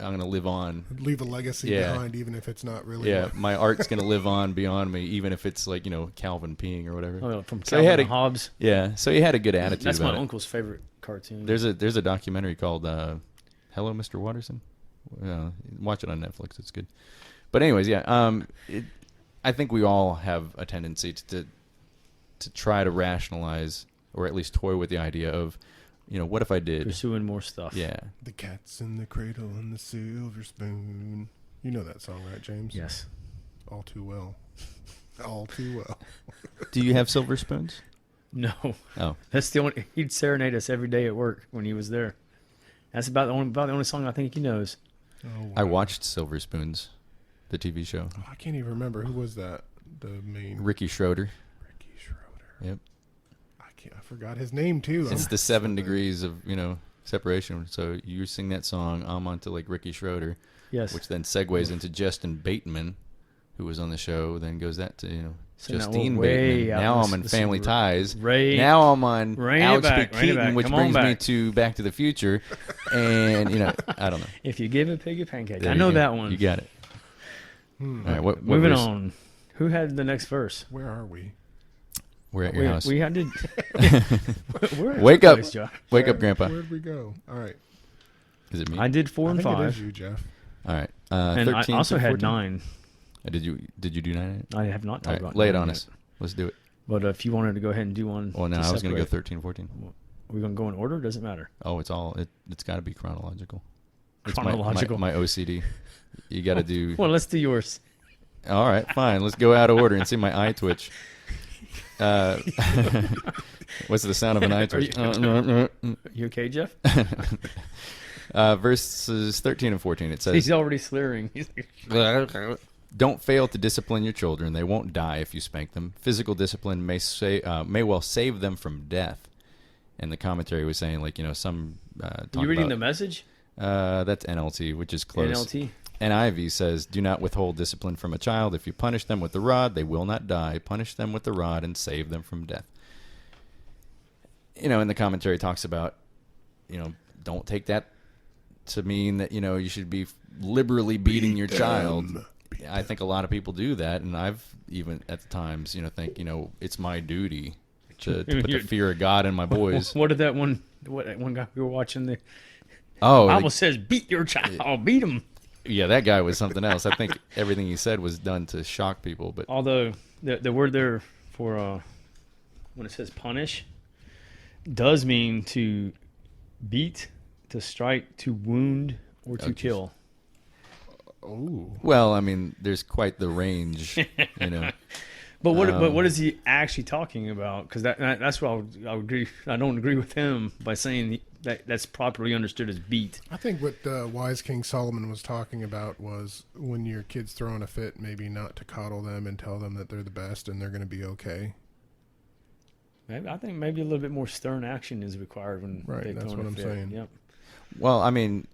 I'm gonna live on. Leave a legacy Yeah. behind, even if it's not really. Yeah, what- my art's gonna live on beyond me, even if it's like, you know, Calvin peeing or whatever. Oh, from So he Calvin had and a- Hobbes. Yeah, so he had a good attitude That's about my it. uncle's favorite cartoon. There's a documentary called Hello, Mr. Watterson. Watch it on Netflix. It's good. But anyways, yeah. I think we all have a tendency to try to rationalize or at least toy with the idea of, you know, what if I did? pursuing more stuff. Yeah. The cat's in the cradle and the silver spoon. You know that song, right, James? Yes. All too well. All too well. Do you have silver spoons? No. Oh, That's the only. He'd serenade us every day at work when he was there. That's about the only song I think he knows. Oh, I wow. watched Silver Spoons, the TV show. Oh, I can't even remember who was that. The main Ricky Schroeder. Ricky Schroeder. Yep. I forgot his name too. It's I'm the 7 so bad. degrees of, you know, separation. So you sing that song, I'm onto like Ricky Schroeder, Yes. which then segues into Justin Bateman, who was on the show. Then goes that to, you know, So now Justine we're way Bateman. out Now in I'm in the Family super- Ties. Ray- Now I'm on Rein it Alex back, B. rein it Keaton, back. which Come on brings me back. to Back to the Future. And, you know, I don't know. If you give a pig a pancake, There I you know go. that one. You got it. All right, what Moving verse? on. Who had the next verse? Where are we? We're at your house. We had to. We're at Wake your up. place, Josh. Wake up, Grandpa. Where'd we go? All right. Is it me? I did 4 I and think it 5, is you, Jeff. All right. and I 13 also to had 14? 9. Did you do 9? I have not All talked right, about. lay it 9 on yet. us. Let's do it. But if you wanted to go ahead and do one, Well, no, I was going to go separate. 13, 14. Are we going to go in order? Doesn't matter. Oh, it's got to be chronological. Chronological. It's my OCD. You got to do. Well, let's do yours. All right, fine. Let's go out of order and see my eye twitch. What's the sound of an eye twitch? You okay, Jeff? Verses 13 and 14. It says, He's already slurring. He's like, "Don't fail to discipline your children. They won't die if you spank them. Physical discipline may well save them from death." And the commentary was saying, like, you know, some. you reading the message? That's NLT, which is close. NLT. NIV says, "Do not withhold discipline from a child. If you punish them with the rod, they will not die. Punish them with the rod and save them from death." You know, and the commentary talks about, you know, don't take that to mean that, you know, you should be liberally beating your child. I think a lot of people do that, and I've even at the times, you know, think, you know, it's my duty to put the fear of God in my boys. What did that one guy we were watching? The Oh, Bible says, "Beat your child, beat him." yeah, that guy was something else. I think everything he said was done to shock people, but Although the word there for when it says punish does mean to beat, to strike, to wound, or to Oh, geez. kill. Oh. well, I mean, there's quite the range, you know. But what is he actually talking about? Because that's what I would agree. I don't agree with him by saying that's properly understood as beat. I think what wise King Solomon was talking about was when your kid's throwing a fit, maybe not to coddle them and tell them that they're the best and they're going to be okay. I think maybe a little bit more stern action is required when Right, they're that's throwing what a I'm fit. saying. Yep. Well, I mean,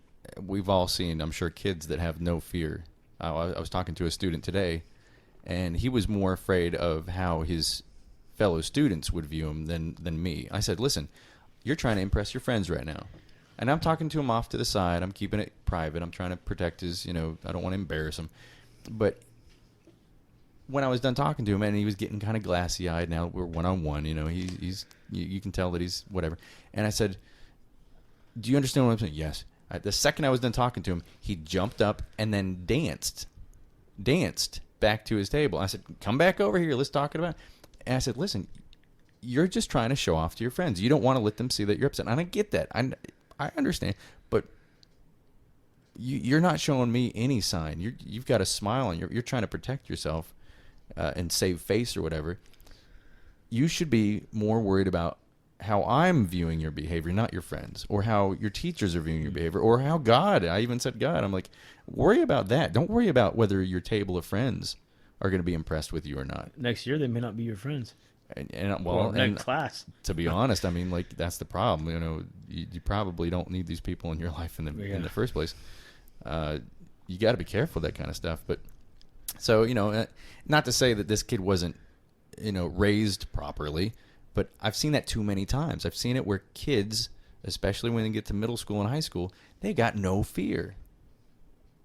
we've all seen, I'm sure, kids that have no fear. I was talking to a student today, and he was more afraid of how his fellow students would view him than me. I said, "Listen, you're trying to impress your friends right now." And I'm talking to him off to the side. I'm keeping it private. I'm trying to protect his, you know, I don't want to embarrass him. But when I was done talking to him, and he was getting kind of glassy-eyed, now we're one-on-one, you know, you can tell that he's whatever. And I said, "Do you understand what I'm saying?" "Yes." The second I was done talking to him, he jumped up and then danced back to his table. I said, come back over here. Let's talk about it. And I said, listen, you're just trying to show off to your friends. You don't want to let them see that you're upset. And I get that. I understand. But you're not showing me any sign. You've got a smile and you're trying to protect yourself and save face or whatever. You should be more worried about how I'm viewing your behavior, not your friends, or how your teachers are viewing your behavior, or how God, I even said God, I'm like, worry about that. Don't worry about whether your table of friends are going to be impressed with you or not. Next year, they may not be your friends. Well, next class. To be honest, I mean, like, that's the problem. You know, you probably don't need these people in your life in the first place. You got to be careful with that kind of stuff. But so, you know, not to say that this kid wasn't, you know, raised properly, but I've seen that too many times. I've seen it where kids, especially when they get to middle school and high school, they got no fear.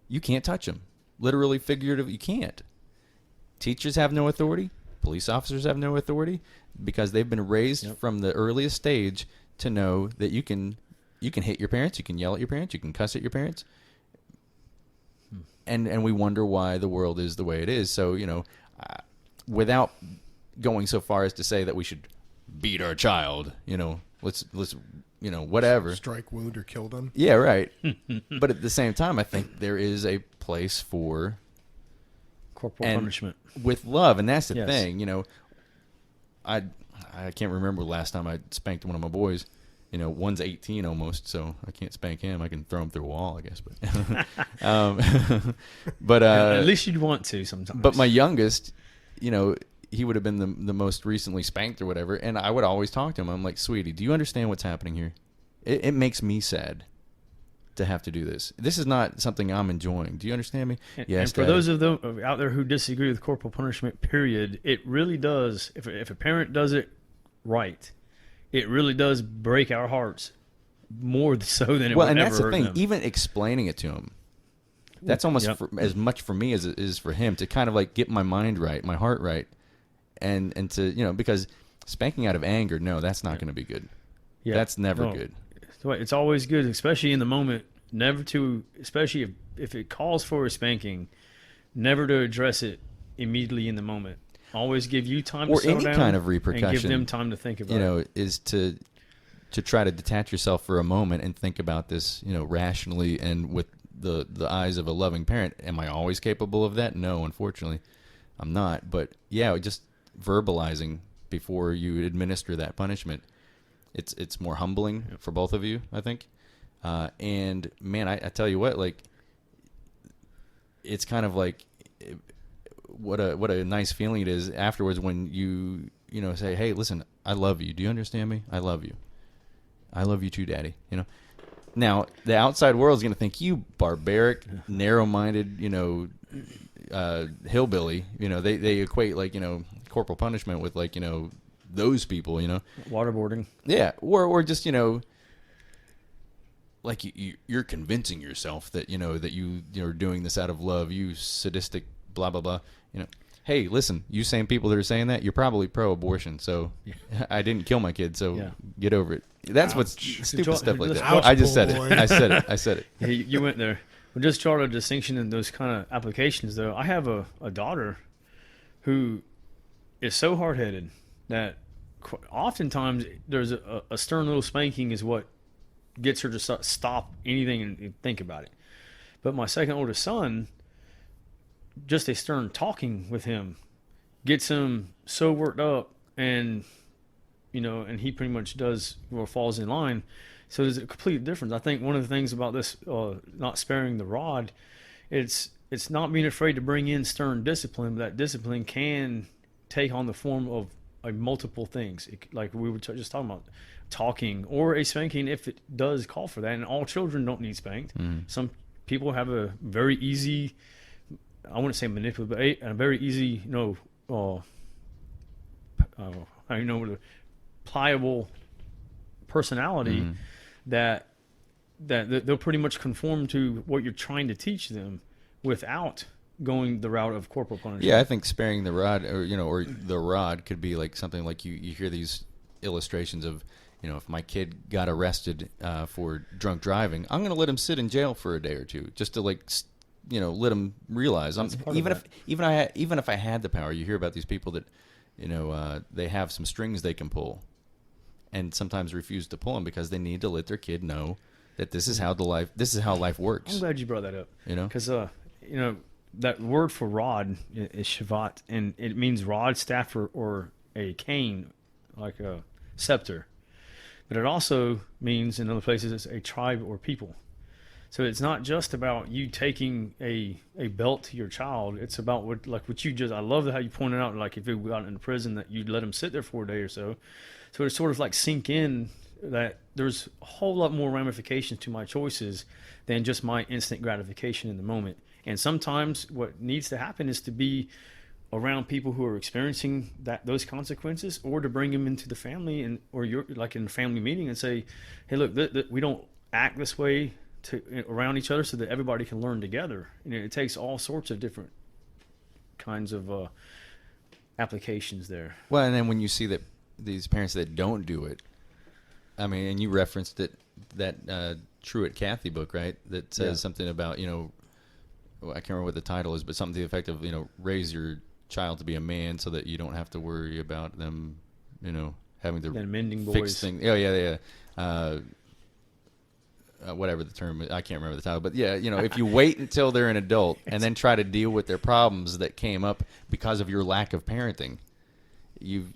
You can't touch them. Literally, figuratively, you can't. Teachers have no authority. Police officers have no authority because they've been raised from the earliest stage to know that you can hit your parents, you can yell at your parents, you can cuss at your parents. And we wonder why the world is the way it is. So, you know, without going so far as to say that we should beat our child, you know, let's you know, whatever. Strike, wound, or kill them. Yeah, right. But at the same time, I think there is a place for corporal punishment with love, and that's the thing. You know, I can't remember the last time I spanked one of my boys. You know, one's 18 almost, so I can't spank him. I can throw him through a wall, I guess. But, but at least you'd want to sometimes. But my youngest, you know, he would have been the most recently spanked or whatever, and I would always talk to him. I'm like, sweetie, do you understand what's happening here? It makes me sad to have to do this. This is not something I'm enjoying. Do you understand me? Yes. And for those of them out there who disagree with corporal punishment, period, it really does. If a parent does it right, it really does break our hearts more so than it would ever hurt them. Well, and that's the thing. Even explaining it to him, that's almost as much for me as it is for him to kind of like get my mind right, my heart right, and to, you know, because spanking out of anger, no, that's not going to be good. Yeah. That's never good. It's always good, especially in the moment, never to, especially if it calls for a spanking, never to address it immediately in the moment. Always give you time to settle down. Or any kind of repercussion. And give them time to think about it. You know, is to try to detach yourself for a moment and think about this, you know, rationally and with the eyes of a loving parent. Am I always capable of that? No, unfortunately, I'm not. But yeah, just verbalizing before you administer that punishment, it's more humbling for both of you, I think. And man, I tell you what, like, it's kind of like what a nice feeling it is afterwards when you know, say, hey, listen, I love you. Do you understand me? I love you. I love you too, Daddy. You know. Now the outside world is going to think you barbaric, narrow-minded, you know, hillbilly. You know, they equate, like, you know, corporal punishment with, like, you know, those people, you know, waterboarding. Yeah, or just, you know, like you're convincing yourself that, you know, that you're doing this out of love. You sadistic, blah blah blah. You know, hey, listen, you same people that are saying that, you're probably pro-abortion. So I didn't kill my kid, so get over it. That's what's stupid stuff like that. I just said it. I said it. Yeah, you went there. Well, just draw a distinction in those kind of applications, though. I have a daughter who is so hard-headed that oftentimes there's a stern little spanking is what gets her to stop anything and think about it. But my second oldest son, just a stern talking with him gets him so worked up, and you know, and he pretty much does or falls in line. So there's a complete difference. I think one of the things about this not sparing the rod, it's not being afraid to bring in stern discipline, but that discipline can take on the form of multiple things, like we were just talking about, talking or a spanking if it does call for that. And all children don't need spanked. Some people have a very easy, I wouldn't say manipulative, but a very easy, you know, pliable personality that they'll pretty much conform to what you're trying to teach them without going the route of corporal punishment. Yeah, I think sparing the rod, or, you know, or the rod could be like something like you hear these illustrations of if my kid got arrested for drunk driving, I'm going to let him sit in jail for a day or two, just to let him realize. Even if I had the power, you hear about these people that, they have some strings they can pull, and sometimes refuse to pull them because they need to let their kid know that this is how life works. I'm glad you brought that up. Because that word for rod is shavat, and it means rod, staff, or a cane, like a scepter. But it also means, in other places, it's a tribe or people. So it's not just about you taking a belt to your child. It's about what you just. I love how you pointed out. Like if you got into prison, that you'd let him sit there for a day or so. So it's sort of like sink in that there's a whole lot more ramifications to my choices than just my instant gratification in the moment. And sometimes what needs to happen is to be around people who are experiencing those consequences, or to bring them into the family or you're like in a family meeting and say, hey, look, we don't act this way around each other, so that everybody can learn together. And it takes all sorts of different kinds of applications there. Well, and then when you see that these parents that don't do it, I mean, and you referenced that Truett Cathy book, right? That says something about, I can't remember what the title is, but something to the effect of, raise your child to be a man so that you don't have to worry about them, having to mending fix boys. things. Oh, yeah. Whatever the term is, I can't remember the title, but yeah, if you wait until they're an adult and then try to deal with their problems that came up because of your lack of parenting, you've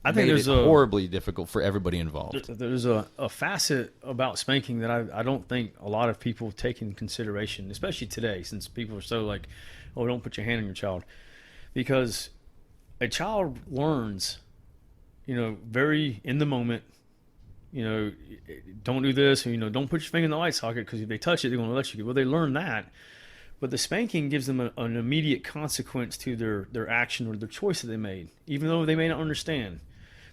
I think there's horribly difficult for everybody involved. There's a facet about spanking that I don't think a lot of people take in consideration, especially today, since people are so like, oh, don't put your hand on your child. Because a child learns, very in the moment, don't do this, or, don't put your finger in the light socket, because if they touch it, they're going to let you go. Well, they learn that. But the spanking gives them an immediate consequence to their action or their choice that they made, even though they may not understand.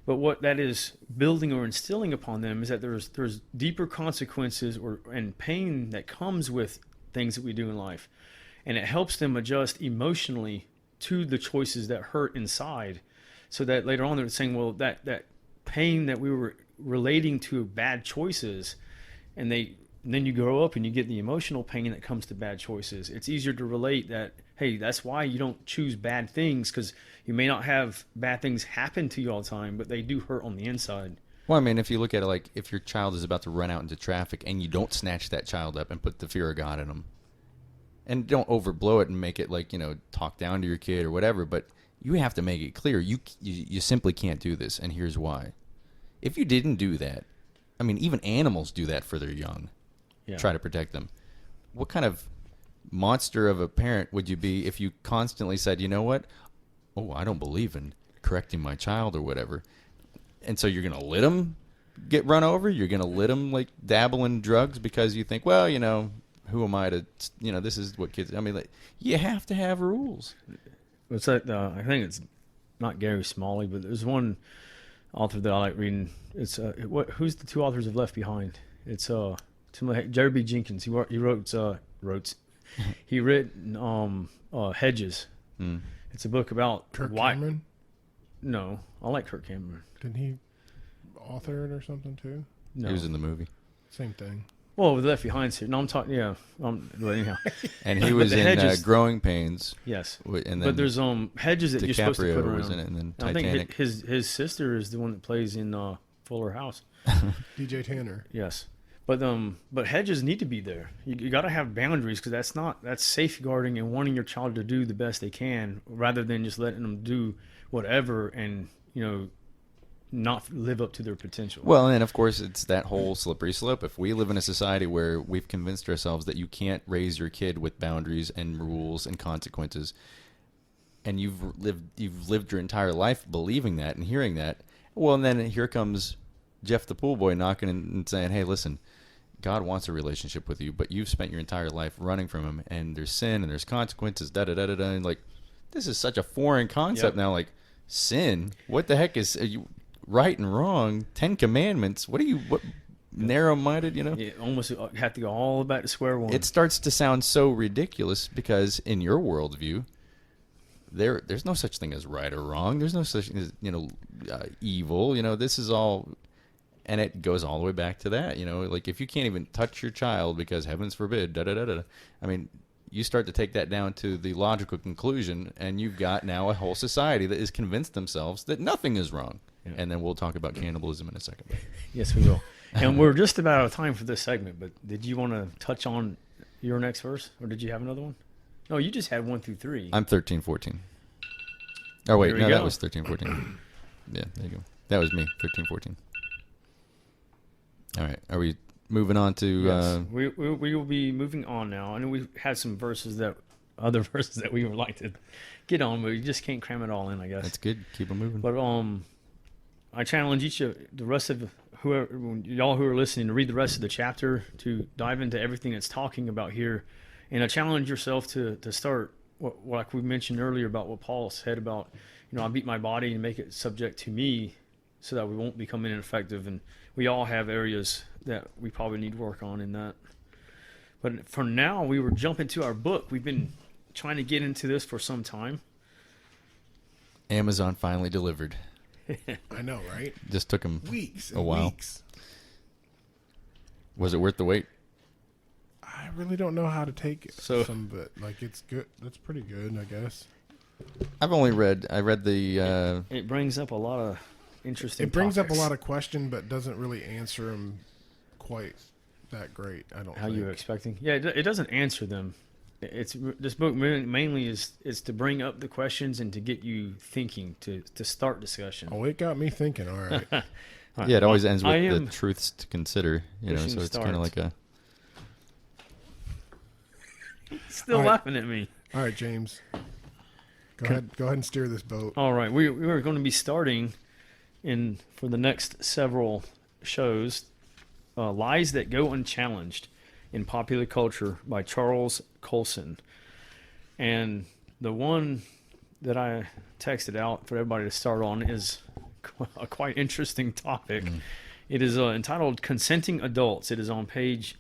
But what that is building or instilling upon them is that there's deeper consequences and pain that comes with things that we do in life. And it helps them adjust emotionally to the choices that hurt inside, so that later on they're saying, well, that pain that we were relating to bad choices, and then you grow up and you get the emotional pain that comes to bad choices. It's easier to relate that, hey, that's why you don't choose bad things, because you may not have bad things happen to you all the time, but they do hurt on the inside. Well, I mean, if you look at it like if your child is about to run out into traffic and you don't snatch that child up and put the fear of God in them, and don't overblow it and make it like, talk down to your kid or whatever, but you have to make it clear you simply can't do this, and here's why. If you didn't do that, I mean, even animals do that for their young. Yeah. Try to protect them. What kind of monster of a parent would you be if you constantly said, you know what? Oh, I don't believe in correcting my child or whatever. And so you're going to let them get run over? You're going to let them like dabble in drugs because you think, well, who am I to, this is what kids, I mean, like, you have to have rules. What's that? I think it's not Gary Smalley, but there's one author that I like reading. It's who's the two authors of Left Behind? It's Jerry B. Jenkins. He written Hedges. Mm. It's a book about Kirk Cameron? No, I like Kirk Cameron. Didn't he author it or something too? No. He was in the movie. Same thing. Well, with Left Behind here. No, I'm talking. Yeah. But anyhow. And he was in Hedges, Growing Pains. Yes. And then but there's Hedges that you're supposed to put around. was in it, and then I Titanic. think his sister is the one that plays in Fuller House. DJ Tanner. Yes. But hedges need to be there. You got to have boundaries, because that's safeguarding and wanting your child to do the best they can, rather than just letting them do whatever and not live up to their potential. Well, and of course it's that whole slippery slope. If we live in a society where we've convinced ourselves that you can't raise your kid with boundaries and rules and consequences, and you've lived your entire life believing that and hearing that, well, and then here comes Jeff the pool boy knocking and saying, hey, listen, God wants a relationship with you, but you've spent your entire life running from him, and there's sin and there's consequences, da-da-da-da-da, and like, this is such a foreign concept now, like, sin? What the heck is right and wrong? 10 Commandments? What narrow-minded, You almost have to go all back to square one. It starts to sound so ridiculous because in your worldview, there's no such thing as right or wrong. There's no such thing as, evil. This is all, and it goes all the way back to that. Like if you can't even touch your child because heavens forbid, da da da da. I mean, you start to take that down to the logical conclusion, and you've got now a whole society that is convinced themselves that nothing is wrong. Yeah. And then we'll talk about cannibalism in a second. Yes, we will. And we're just about out of time for this segment, but did you want to touch on your next verse, or did you have another one? No, you just had 1 through 3. I'm 13, 14. Oh, wait, no, go. that was 13, 14. Yeah, there you go. That was me, 13, 14. All right, are we moving on to... Yes. We will be moving on now. I know we had some other verses that we would like to get on, but we just can't cram it all in, I guess. That's good. Keep them moving. But I challenge each of the rest of y'all who are listening to read the rest of the chapter, to dive into everything it's talking about here, and I challenge yourself to start like we mentioned earlier about what Paul said about, I beat my body and make it subject to me, so that we won't become ineffective. And we all have areas that we probably need work on in that. But for now, we were jumping to our book. We've been trying to get into this for some time. Amazon finally delivered. I know, right? Just took them weeks a while. Weeks. Was it worth the wait? I really don't know how to take So, some of it. Like, it's good. That's pretty good, I guess. I read the... It brings up a lot of interesting It brings topics. up a lot of questions, but doesn't really answer them quite that great, I don't How think. you were expecting. Yeah, it doesn't answer them. This book mainly is to bring up the questions and to get you thinking, to start discussion. Oh, it got me thinking, all right. All right. Yeah, it always ends I with am the truths to consider, so it's kind of like a... Still All right. laughing at me. All right, James. Go ahead and steer this boat. All right, we are going to be starting for the next several shows, Lies That Go Unchallenged in Popular Culture by Charles Colson. And the one that I texted out for everybody to start on is a quite interesting topic. It is entitled Consenting Adults. It is on page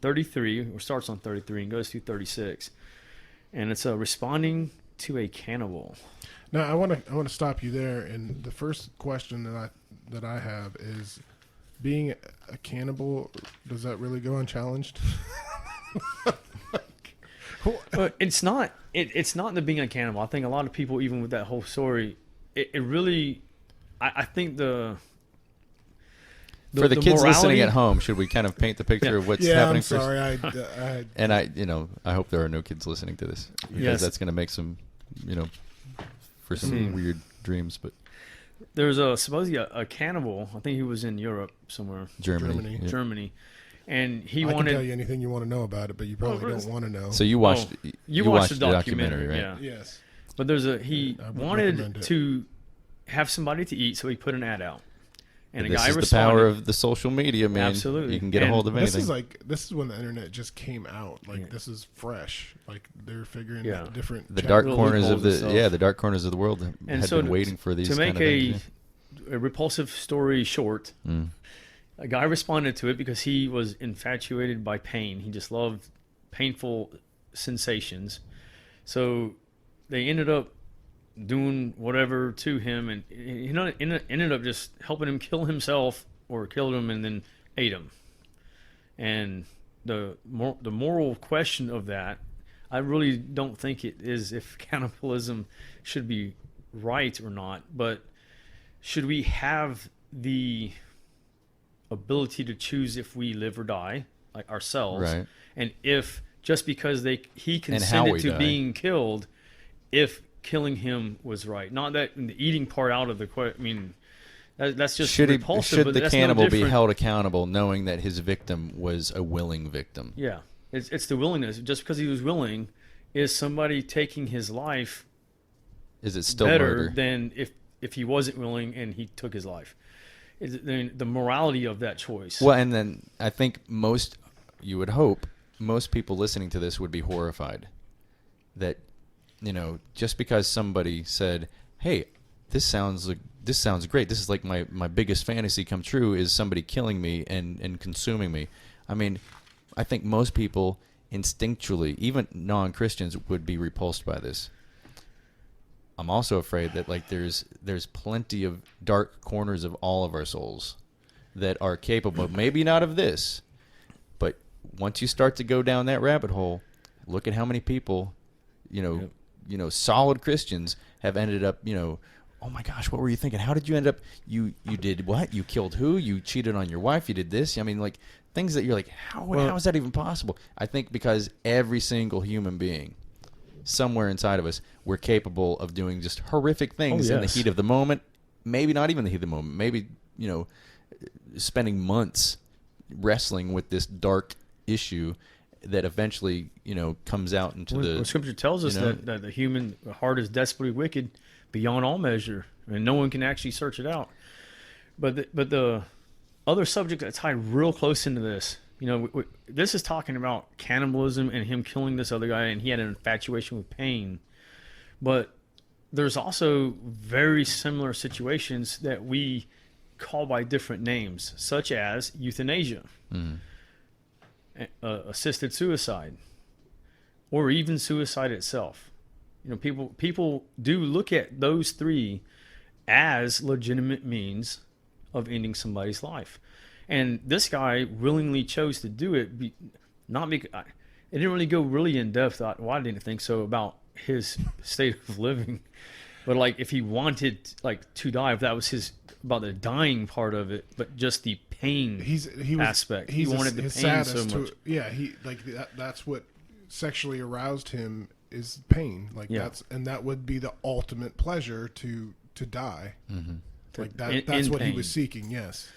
33, or starts on 33 and goes through 36. And it's responding to a cannibal. Now, I want to stop you there. And the first question that I have is, being a cannibal, does that really go unchallenged? But it's not. It's not the being a cannibal. I think a lot of people, even with that whole story, it really. I think the for the kids morality, listening at home, should we kind of paint the picture of what's happening? I'm sorry. I and I hope there are no kids listening to this, because that's going to make some, for some weird dreams. But there's supposedly a cannibal. I think he was in Europe somewhere, Germany. Yeah. Germany, and he I wanted. can tell you anything you want to know about it, but you probably don't want to know. So you watched you watched the documentary, right? Yeah. Yes. But he I would wanted recommend it. to have somebody to eat, so he put an ad out, and a this guy is responded. the power of the social media, man. Absolutely. You can get a hold of anything. This is when the internet just came out. Like, this is fresh. Like, they're figuring out different the dark corners of loopholes and stuff. the dark corners of the world And had so been waiting for these to make kind of things. a repulsive story short. A guy responded to it because he was infatuated by pain. He just loved painful sensations. So they ended up doing whatever to him, and he ended up just helping him kill himself, or killed him and then ate him. And the moral question of that, I really don't think it is if cannibalism should be right or not, but should we have the ability to choose if we live or die, like ourselves, Right. and if just because he we consented to die. being killed, if killing him was right, not that in the eating part out of the question. I mean, that's just repulsive. Should but the that's cannibal no be different. held accountable, knowing that his victim was a willing victim? Yeah, it's the willingness. Just because he was willing, is somebody taking his life Is it still better murder? than if he wasn't willing and he took his life? Is it the morality of that choice? Well, and then I think you would hope most people listening to this would be horrified that, just because somebody said, "Hey, this sounds great. This is like my biggest fantasy come true, is somebody killing me and consuming me." I mean, I think most people instinctually, even non-Christians, would be repulsed by this. I'm also afraid that like there's plenty of dark corners of all of our souls that are capable, maybe not of this, but once you start to go down that rabbit hole, look at how many people, solid Christians have ended up, oh my gosh, what were you thinking? How did you end up? You did what? You killed who? You cheated on your wife? You did this? I mean, like things that you're like, how is that even possible? I think because every single human being, somewhere inside of us, we're capable of doing just horrific things in the heat of the moment. Maybe not even the heat of the moment. Maybe spending months wrestling with this dark issue that eventually comes out into Well, Scripture tells us that the human heart is desperately wicked beyond all measure, and no one can actually search it out. But the other subject that's tied real close into this, this is talking about cannibalism and him killing this other guy, and he had an infatuation with pain. But there's also very similar situations that we call by different names, such as euthanasia, assisted suicide, or even suicide itself. People do look at those three as legitimate means of ending somebody's life. And this guy willingly chose to do it, not because it didn't really go really in depth. I didn't think so about his state of living, but like if he wanted to die, if that was about the dying part of it, but just the pain aspect. He wanted the pain so much. That's what sexually aroused him. Is pain that would be the ultimate pleasure to die, like that. That's what he was seeking. Yes,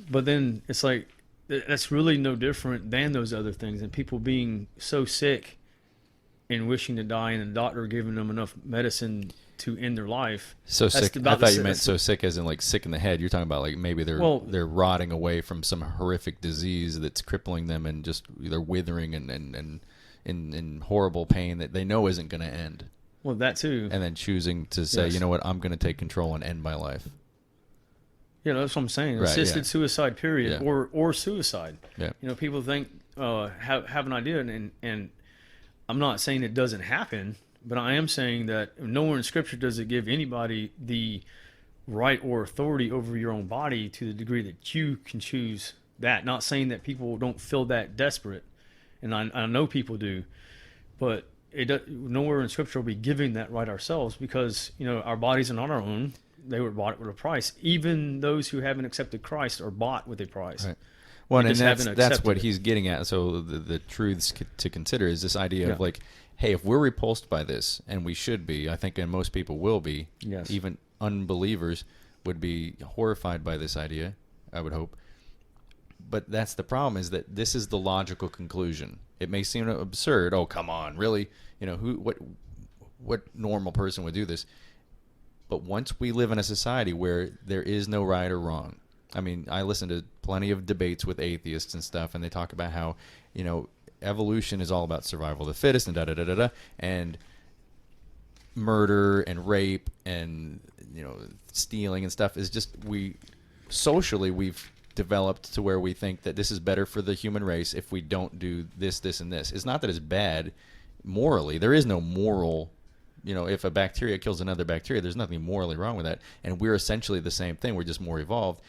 but then it's like that's really no different than those other things, and people being so sick and wishing to die, and the doctor giving them enough medicine to end their life. So sick. I thought you meant so sick as in like sick in the head. You're talking about like maybe they're rotting away from some horrific disease that's crippling them, and just they're withering and in horrible pain that they know isn't going to end. Well, that too. And then choosing to say, you know what, I'm going to take control and end my life. Yeah, that's what I'm saying. Assisted suicide, period, or suicide. Yeah. People think have an idea, and I'm not saying it doesn't happen, but I am saying that nowhere in Scripture does it give anybody the right or authority over your own body to the degree that you can choose that. Not saying that people don't feel that desperate. And I know people do, but nowhere in Scripture will be giving that right ourselves, because our bodies are not our own; they were bought with a price. Even those who haven't accepted Christ are bought with a price. Right. Well, and that's what he's getting at. So the truths to consider is this idea of like, hey, if we're repulsed by this, and we should be, I think, and most people will be, even unbelievers would be horrified by this idea. I would hope. But that's the problem, is that this is the logical conclusion. It may seem absurd. Oh, come on, really? What normal person would do this? But once we live in a society where there is no right or wrong, I mean, I listen to plenty of debates with atheists and stuff, and they talk about how, evolution is all about survival of the fittest and da-da-da-da-da, and murder and rape and, stealing and stuff is just, socially we've developed to where we think that this is better for the human race if we don't do this, this, and this. It's not that it's bad morally. There is no moral, if a bacteria kills another bacteria, there's nothing morally wrong with that. And we're essentially the same thing. We're just more evolved.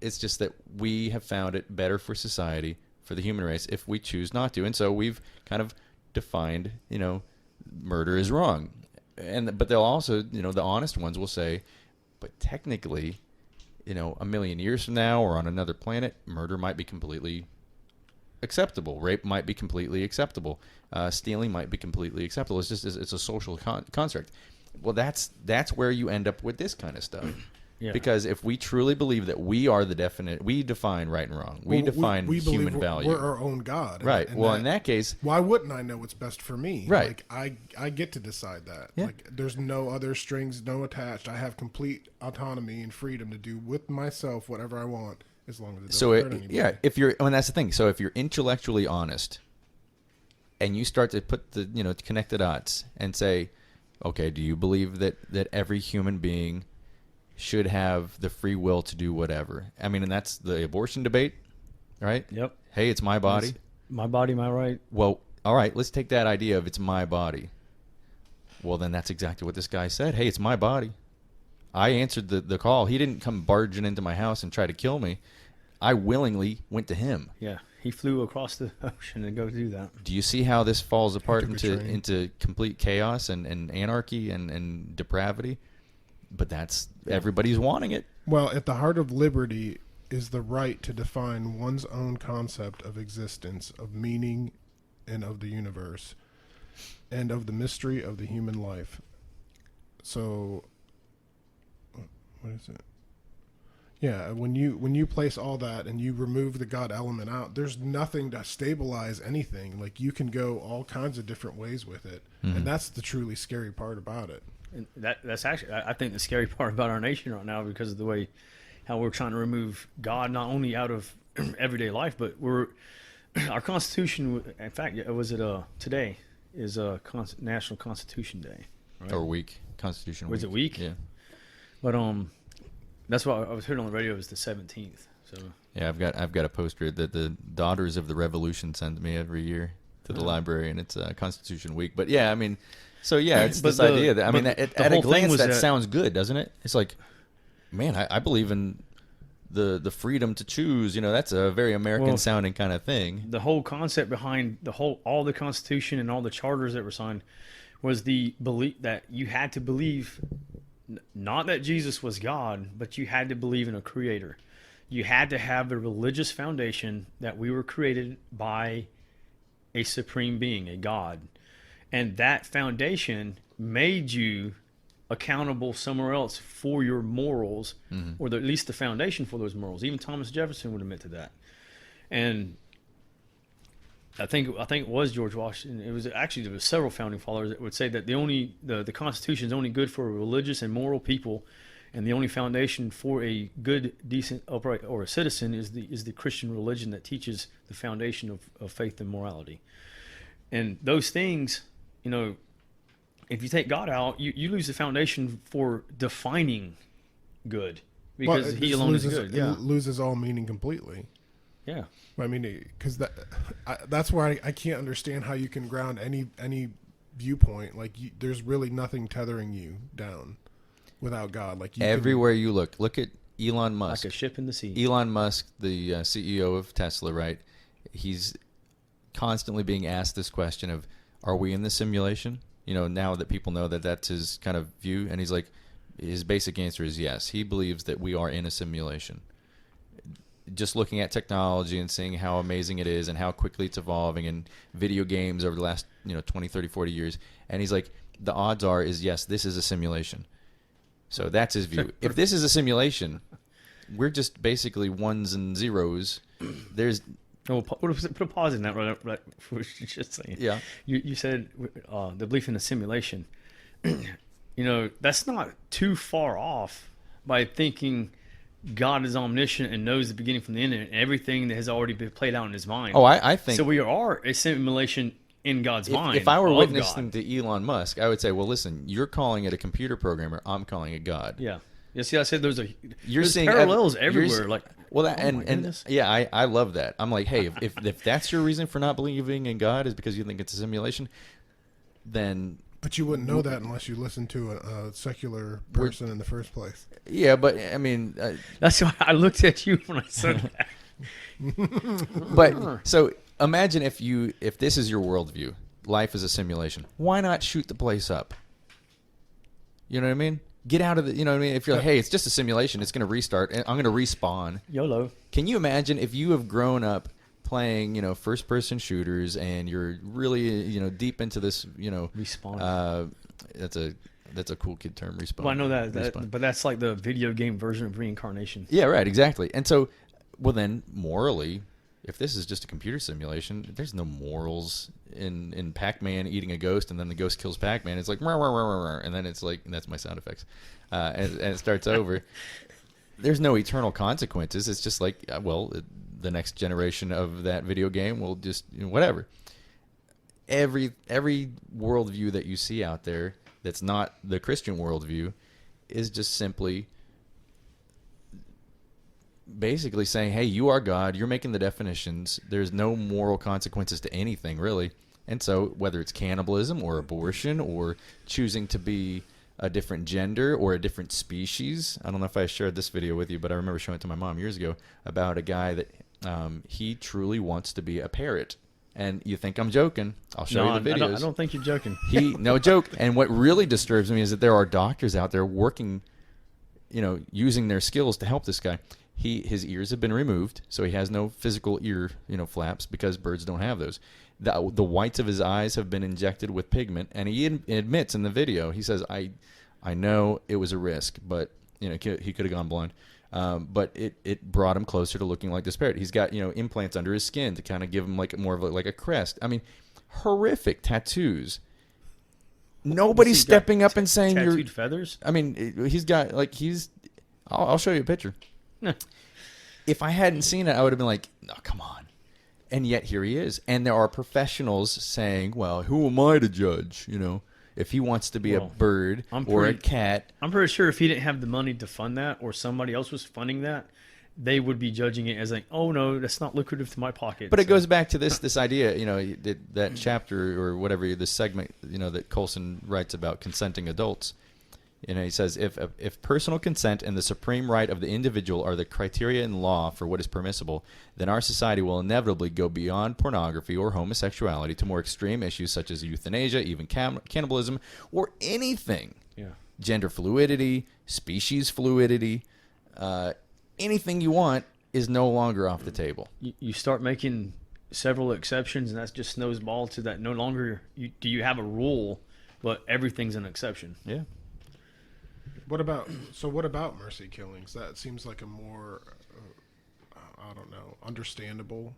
It's just that we have found it better for society, for the human race, if we choose not to. And so we've kind of defined, murder is wrong. But they'll also, the honest ones will say, but technically, a million years from now or on another planet, murder might be completely acceptable. Rape might be completely acceptable. Stealing might be completely acceptable. It's just it's a social construct. Well, that's where you end up with this kind of stuff. Yeah. Because if we truly believe that we are we define right and wrong. We define human value. We're our own God. Right. In that case, why wouldn't I know what's best for me? Right. Like I get to decide that. Yeah. Like there's no other strings, no attached. I have complete autonomy and freedom to do with myself whatever I want, as long as it doesn't hurt anybody. Yeah. That's the thing. So if you're intellectually honest, and you start to put to connect the dots and say, okay, do you believe that every human being should have the free will to do whatever? I mean, and that's the abortion debate, right? Yep. Hey, it's my body. My body, my right. Well, all right, let's take that idea of it's my body. Well, then that's exactly what this guy said. Hey, it's my body. I answered the call. He didn't come barging into my house and try to kill me. I willingly went to him. Yeah, he flew across the ocean to go do that. Do you see how this falls apart took a train. into complete chaos and anarchy and depravity? But that's everybody's wanting it. Well, at the heart of liberty is the right to define one's own concept of existence, of meaning, and of the universe, and of the mystery of the human life. So, what is it? Yeah, when you place all that and you remove the God element out, there's nothing to stabilize anything. Like, you can go all kinds of different ways with it, and that's the truly scary part about it. And that's actually, I think, the scary part about our nation right now, because of the way how we're trying to remove God not only out of everyday life, but our Constitution. In fact, today is National Constitution Day, right? Or week, Constitution Week. Was it week? Yeah. But that's what I was hearing on the radio. It was the 17th. So Yeah, I've got a poster that the Daughters of the Revolution send me every year to the library, and it's Constitution Week. But yeah, I mean, so yeah, it's this idea that, I mean, at a glance that sounds good, doesn't it? It's like, man, I believe in the freedom to choose. You know, that's a very American sounding kind of thing. The whole concept behind all the Constitution and all the charters that were signed was the belief that you had to believe, not that Jesus was God, but you had to believe in a creator. You had to have the religious foundation that we were created by a supreme being, a God. And that foundation made you accountable somewhere else for your morals, or at least the foundation for those morals. Even Thomas Jefferson would admit to that. And I think it was George Washington. There was several founding fathers that would say that the Constitution is only good for religious and moral people, and the only foundation for a good, decent, upright, or a citizen is the Christian religion that teaches the foundation of faith and morality. And those things, you know, if you take God out, you lose the foundation for defining good, because He alone is good. Yeah, it loses all meaning completely. Yeah. I mean, because that's where I can't understand how you can ground any viewpoint. Like, there's really nothing tethering you down without God. Like, Everywhere you look at Elon Musk. Like a ship in the sea. Elon Musk, the CEO of Tesla, right? He's constantly being asked this question of, are we in the simulation? You know, now that people know that that's his kind of view, and he's like, his basic answer is yes. He believes that we are in a simulation. Just looking at technology and seeing how amazing it is and how quickly it's evolving, and video games over the last 20, 30, 40 years. And he's like, the odds are is yes, this is a simulation. So that's his view. If this is a simulation, we're just basically ones and zeros. There's put a pause in that right what you just saying. Yeah. You said the belief in a simulation. That's not too far off by thinking God is omniscient and knows the beginning from the end and everything that has already been played out in his mind. Oh, I think so. We are a simulation in God's mind. If I were witnessing to Elon Musk, I would say, well, listen, you're calling it a computer programmer. I'm calling it God. Yeah. Yeah. See, I said there's seeing parallels everywhere. I love that. I'm like, hey, if that's your reason for not believing in God is because you think it's a simulation, then. But you wouldn't know that unless you listened to a secular person in the first place. Yeah, but I mean, that's why I looked at you when I said that. But so imagine if this is your worldview, life is a simulation. Why not shoot the place up? You know what I mean? Get out of the. You know what I mean? If you're like, hey, it's just a simulation, it's going to restart, and I'm going to respawn. YOLO. Can you imagine if you have grown up playing, first-person shooters, and you're really, deep into this, respawn. That's a cool kid term, respawn. Well, I know that, but that's like the video game version of reincarnation. Yeah, right, exactly. And so, well, then morally, if this is just a computer simulation, there's no morals in Pac-Man eating a ghost, and then the ghost kills Pac-Man. It's like, and then it's like, and that's my sound effects, and it starts over. There's no eternal consequences. It's just like, the next generation of that video game will just whatever. Every worldview that you see out there that's not the Christian worldview is just simply basically saying, hey, you are God, you're making the definitions, there's no moral consequences to anything really, And so whether it's cannibalism or abortion or choosing to be a different gender or a different species. I don't know if I shared this video with you, but I remember showing it to my mom years ago about a guy that he truly wants to be a parrot. And you think I'm joking. I'll show you the videos. I don't think you're joking. No joke. And what really disturbs me is that there are doctors out there working, using their skills to help this guy. His ears have been removed, so he has no physical ear, flaps, because birds don't have those. The whites of his eyes have been injected with pigment, and he admits in the video, he says, I know it was a risk, but he could have gone blind. But it brought him closer to looking like this parrot. He's got implants under his skin to kind of give him like more of a crest. I mean, horrific tattoos. Nobody's stepping up and saying tattooed feathers. I mean, he's got I'll show you a picture. If I hadn't seen it, I would have been like, "Oh, come on." And yet here he is. And there are professionals saying, "Well, who am I to judge? If he wants to be a bird or a cat." I'm pretty sure if he didn't have the money to fund that, or somebody else was funding that, they would be judging it as like, "Oh no, that's not lucrative to my pocket." But it goes back to this idea, that chapter or whatever, this segment, that Colson writes about consenting adults. He says, if personal consent and the supreme right of the individual are the criteria in law for what is permissible, then our society will inevitably go beyond pornography or homosexuality to more extreme issues such as euthanasia, even cannibalism, or anything. Yeah. Gender fluidity, species fluidity, anything you want is no longer off the table. You start making several exceptions, and that just snowball to that no longer do you have a rule, but everything's an exception. Yeah. What about mercy killings? That seems like a more, I don't know, understandable.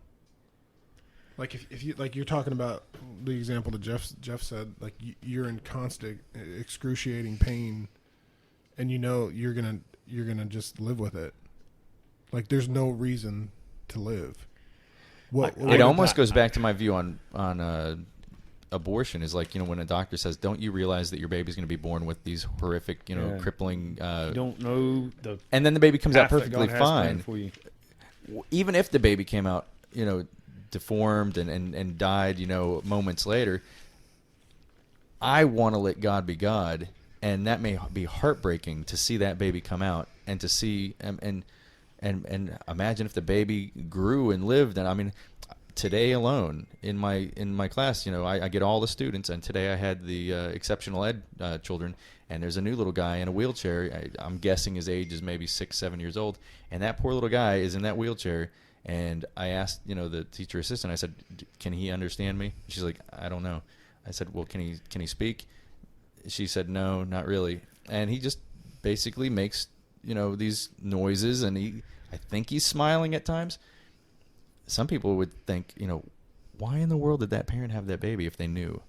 Like if you you're talking about the example that Jeff said, like you're in constant excruciating pain, and you're gonna just live with it. Like there's no reason to live. It almost goes back to my view on abortion is like, when a doctor says, don't you realize that your baby's going to be born with these horrific, crippling... you don't know and then the baby comes out perfectly fine. For you. Even if the baby came out, deformed and died, moments later, I want to let God be God, and that may be heartbreaking to see that baby come out and to see... And imagine if the baby grew and lived, and I mean... Today alone in my class, I get all the students, and today I had the exceptional ed children, and there's a new little guy in a wheelchair. I'm guessing his age is maybe 6-7 years old, and that poor little guy is in that wheelchair. And I asked, the teacher assistant, I said, "Can he understand me?" She's like, "I don't know." I said, "Well, can he speak?" She said, "No, not really." And he just basically makes these noises, and I think he's smiling at times. Some people would think, why in the world did that parent have that baby if they knew?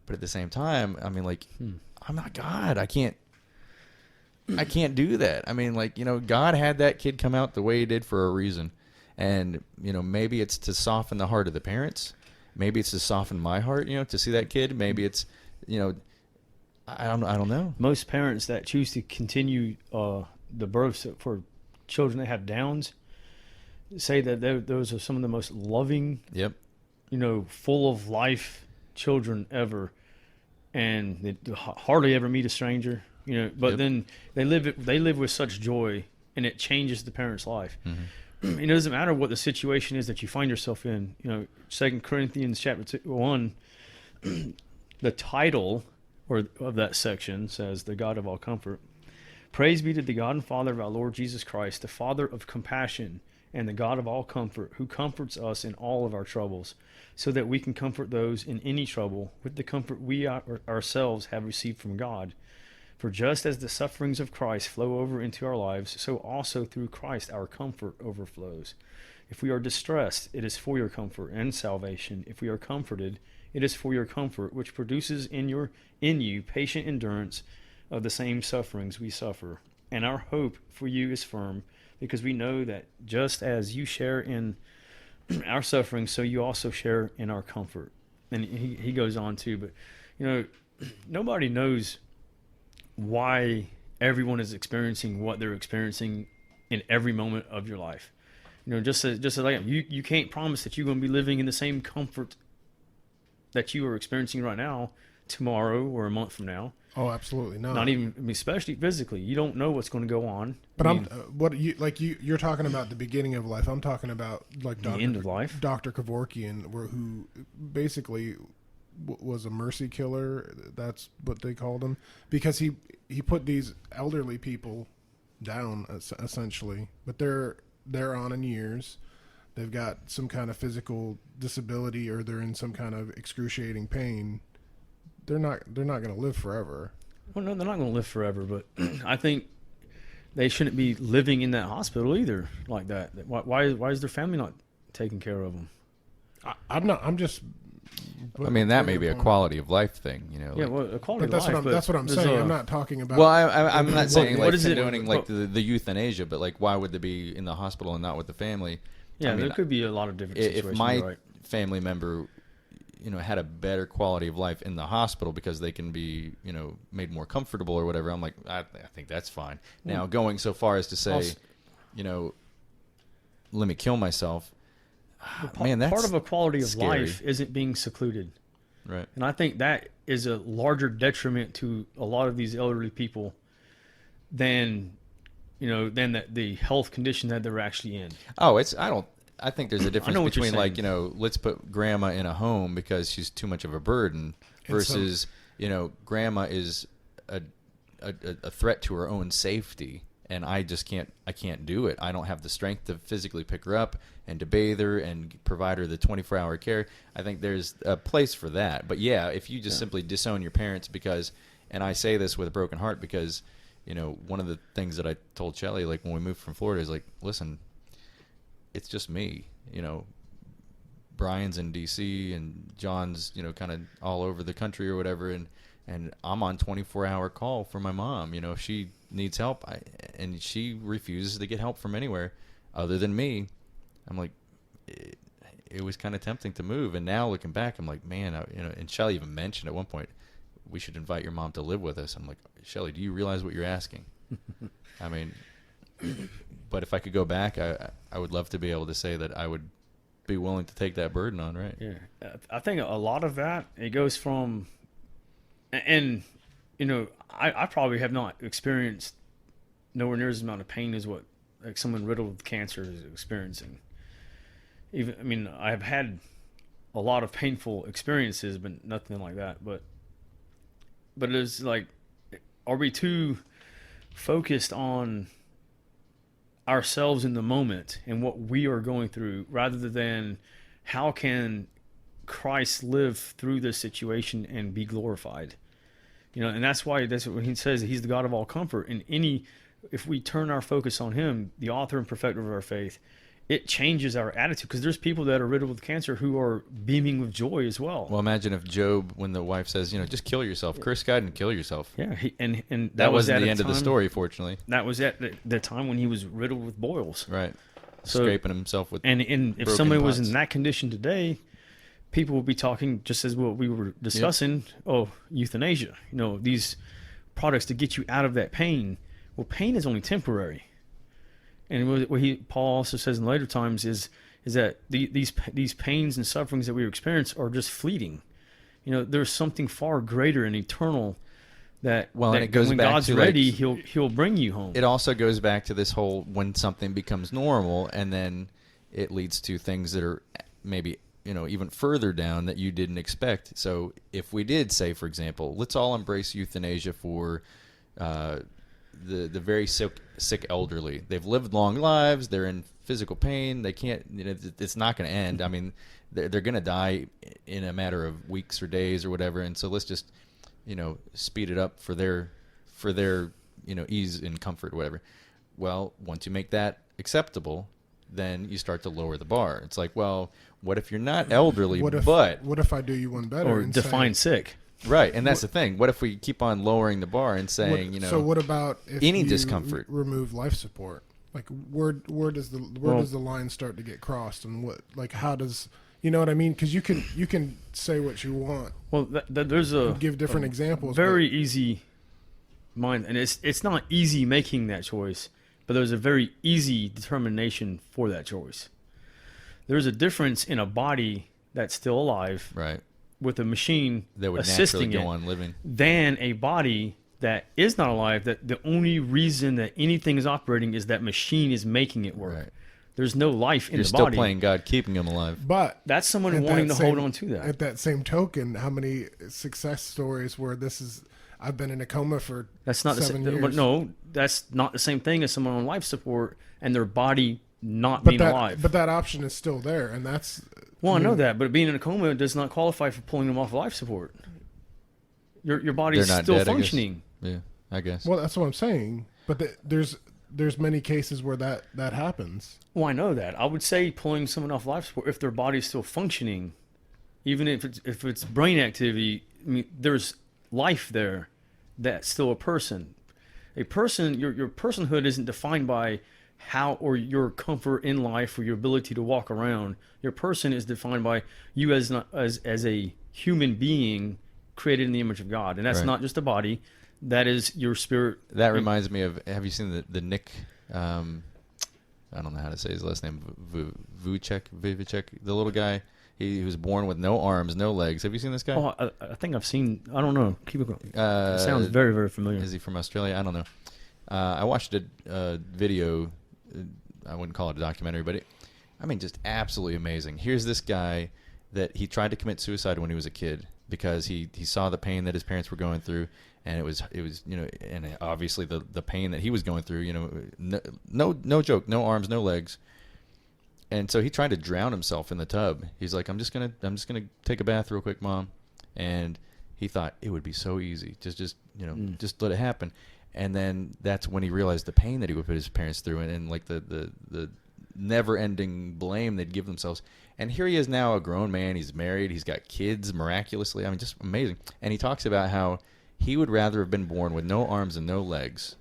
But at the same time, I mean, I'm not God. I can't do that. I mean, God had that kid come out the way he did for a reason. And, maybe it's to soften the heart of the parents. Maybe it's to soften my heart, to see that kid. Maybe it's, I don't know. Most parents that choose to continue the births for children that have Downs say that those are some of the most loving, full of life children ever, and they hardly ever meet a stranger, But then they live with such joy, and it changes the parent's life. Mm-hmm. It doesn't matter what the situation is that you find yourself in. 2 Corinthians chapter 1, the title of that section says, "The God of all comfort. Praise be to the God and Father of our Lord Jesus Christ, the Father of compassion, and the God of all comfort, who comforts us in all of our troubles, so that we can comfort those in any trouble with the comfort we ourselves have received from God. For just as the sufferings of Christ flow over into our lives, so also through Christ our comfort overflows. If we are distressed, it is for your comfort and salvation. If we are comforted, it is for your comfort, which produces in you patient endurance of the same sufferings we suffer. And our hope for you is firm, because we know that just as you share in our suffering, so you also share in our comfort." And he goes on too, but nobody knows why everyone is experiencing what they're experiencing in every moment of your life. Just as like you can't promise that you're going to be living in the same comfort that you are experiencing right now tomorrow or a month from now. Oh, absolutely not. Not even, I mean, especially physically. You don't know what's going to go on. But I mean, you're talking about the beginning of life. I'm talking about like the end of life. Dr. Kevorkian, who basically was a mercy killer. That's what they called him, because he put these elderly people down essentially, but they're on in years. They've got some kind of physical disability, or they're in some kind of excruciating pain. They're not going to live forever. Well, no, they're not going to live forever, but I think they shouldn't be living in that hospital either like that. Why is their family not taking care of them? I'm just. I mean, that may be a quality of life thing, you know. Yeah, like- well, a quality But of life. that's what I'm there's saying. a- I'm not talking about. Well, I'm not saying what like is it- condoning like what- the euthanasia, but like why would they be in the hospital and not with the family? Yeah, I mean, there could be a lot of different if situations. my you're right. family member, you know, had a better quality of life in the hospital because they can be, you know, made more comfortable or whatever, I'm like, I think that's fine. Now, going so far as to say, you know, let me kill myself, man, that's part of a quality of scary. life isn't being secluded. Right. And I think that is a larger detriment to a lot of these elderly people than, you know, than the health condition that they're actually in. Oh, I think there's a difference know what you're between like, saying. you know, let's put grandma in a home because she's too much of a burden versus, you know, grandma is a threat to her own safety. And I can't do it. I don't have the strength to physically pick her up and to bathe her and provide her the 24-hour care. I think there's a place for that. But yeah, if you just simply disown your parents because, and I say this with a broken heart because, you know, one of the things that I told Shelly, like when we moved from Florida is like, listen, it's just me, you know, Brian's in DC and John's, you know, kind of all over the country or whatever. And I'm on 24-hour call for my mom. You know, if she needs help, and she refuses to get help from anywhere other than me, I'm like, it was kind of tempting to move. And now looking back, I'm like, man, you know, and Shelly even mentioned at one point, we should invite your mom to live with us. I'm like, Shelly, do you realize what you're asking? I mean, but if I could go back, I would love to be able to say that I would be willing to take that burden on, right? Yeah. I think a lot of that, it goes from, and, you know, I probably have not experienced nowhere near as amount of pain as what like someone riddled with cancer is experiencing. Even, I mean, I've had a lot of painful experiences, but nothing like that. But it's like, are we too focused on ourselves in the moment and what we are going through rather than how can Christ live through this situation and be glorified? You know, and that's when he says that he's the God of all comfort. And if we turn our focus on him, the author and perfecter of our faith, it changes our attitude, because there's people that are riddled with cancer who are beaming with joy as well. Well, imagine if Job, when the wife says, you know, just kill yourself, curse God and kill yourself. Yeah, and That was wasn't at the a end of the time- story, fortunately. That was at the time when he was riddled with boils. Right. So- Scraping himself with And if broken somebody was pots. in that condition today, people would be talking just as what we were discussing. Oh, euthanasia. You know, these products to get you out of that pain. Well, pain is only temporary. And what Paul also says in later times is that these pains and sufferings that we experience are just fleeting. You know, there's something far greater and eternal that, and it goes when back God's to, like, ready, he'll bring you home. It also goes back to this whole when something becomes normal and then it leads to things that are maybe, you know, even further down that you didn't expect. So if we did say, for example, let's all embrace euthanasia for the very sick elderly. They've lived long lives. They're in physical pain. They can't, you know, it's not going to end. I mean, they're going to die in a matter of weeks or days or whatever. And so let's just, you know, speed it up for their, you know, ease and comfort or whatever. Well, once you make that acceptable, then you start to lower the bar. It's like, well, what if you're not elderly, What if I do you one better? or and define say, sick. right? And that's the thing. What if we keep on lowering the bar and saying, you know, So what about if any you discomfort? remove life support? Like where does the line start to get crossed, and what, like, how does, you know what I mean? Because you can say what you want, Well, there's give different examples. very easy mind, and it's not easy making that choice, but there's a very easy determination for that choice. There's a difference in a body that's still alive right? with a machine that would assisting naturally it go on living. than a body that is not alive, that the only reason that anything is operating is that machine is making it work. Right. There's no life in You're the still body. playing God, keeping him alive. But That's someone at wanting that to hold same- on to that. At that same token, how many success stories where I've been in a coma for That's not the 7 same. years. No, that's not the same thing as someone on life support and their body not but being that, alive. But that option is still there, and that's. Well, I know that, but being in a coma does not qualify for pulling them off life support. Your body's They're not still dead, I guess. functioning. Yeah, I guess. Well, that's what I'm saying. But there's many cases where that happens. Well, I know that. I would say pulling someone off life support if their body's still functioning, even if it's brain activity. I mean, there's life there. That's still a person. A person, your personhood isn't defined by how or your comfort in life or your ability to walk around. Your person is defined by you as a human being created in the image of God, and that's Right. not just a body. That is your spirit. That reminds me of. Have you seen the Nick? I don't know how to say his last name. Vujicic, the little guy. He was born with no arms, no legs. Have you seen this guy? Oh, I think I've seen. I don't know. Keep it going. It sounds very, very familiar. Is he from Australia? I don't know. I watched a video. I wouldn't call it a documentary, but just absolutely amazing. Here's this guy that he tried to commit suicide when he was a kid because he saw the pain that his parents were going through, and it was and obviously the pain that he was going through. No joke, no arms, no legs. And so he tried to drown himself in the tub. He's like, I'm just gonna take a bath real quick, Mom. And he thought it would be so easy, just let it happen. And then that's when he realized the pain that he would put his parents through, and like the never-ending blame they'd give themselves. And here he is now, a grown man. He's married. He's got kids miraculously. Just amazing. And he talks about how he would rather have been born with no arms and no legs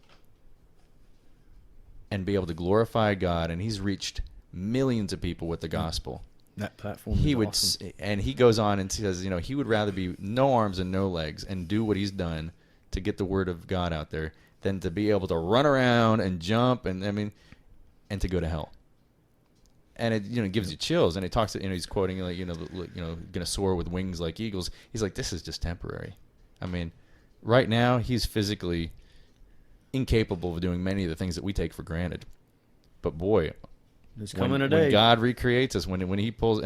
and be able to glorify God. And he's reached millions of people with the gospel. That platform. He is would, awesome. and he goes on and says, he would rather be no arms and no legs and do what he's done to get the word of God out there than to be able to run around and jump and to go to hell. And it gives you chills. And he talks, he's quoting gonna soar with wings like eagles. He's like, this is just temporary. Right now he's physically incapable of doing many of the things that we take for granted. But boy, there's coming a day when God recreates us, when he pulls,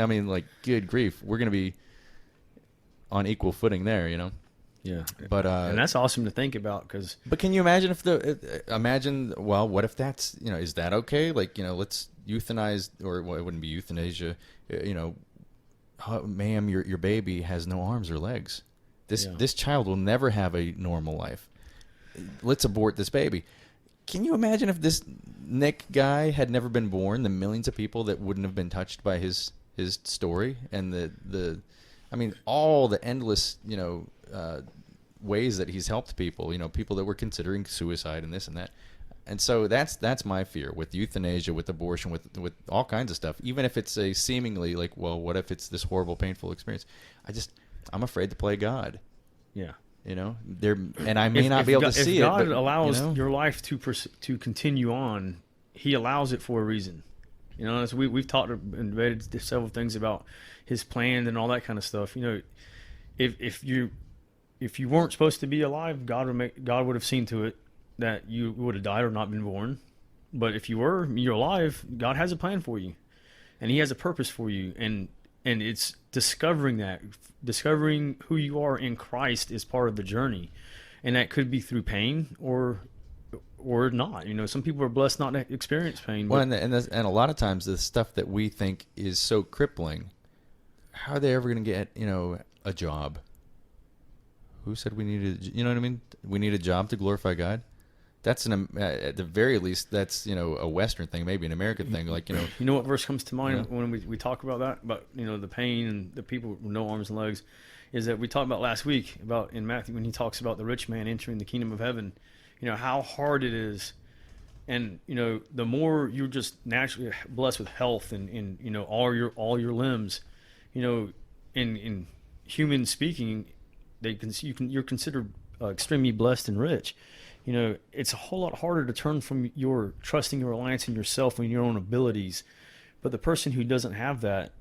good grief, we're gonna be on equal footing there, Yeah, But and that's awesome to think about because. But can you imagine what if that's is that okay? Let's euthanize, or well, it wouldn't be euthanasia. Ma'am, your baby has no arms or legs. This child will never have a normal life. Let's abort this baby. Can you imagine if this Nick guy had never been born? The millions of people that wouldn't have been touched by his story, and all the endless ways that he's helped people. People that were considering suicide and this and that. And so that's my fear with euthanasia, with abortion, with all kinds of stuff. Even if it's a seemingly what if it's this horrible, painful experience? I'm afraid to play God. Yeah. And I may not be able to see it. If God but, allows your life to continue on, He allows it for a reason. As we've talked and read several things about His plan and all that kind of stuff. If you weren't supposed to be alive, God would have seen to it that you would have died or not been born. But if you're alive, God has a plan for you, and He has a purpose for you, and it's discovering who you are in Christ is part of the journey, and that could be through pain or not. Some people are blessed not to experience pain. Well, and a lot of times the stuff that we think is so crippling, how are they ever going to get a job? Who said we needed? You know what I mean? We need a job to glorify God. That's at the very least, that's a Western thing, maybe an American thing. You know what verse comes to mind when we talk about that, about the pain and the people with no arms and legs, is that we talked about last week about in Matthew when he talks about the rich man entering the kingdom of heaven. How hard it is, and the more you're just naturally blessed with health and all your limbs, in human speaking, you're considered extremely blessed and rich. It's a whole lot harder to turn from your trusting your reliance in yourself and your own abilities. But the person who doesn't have that,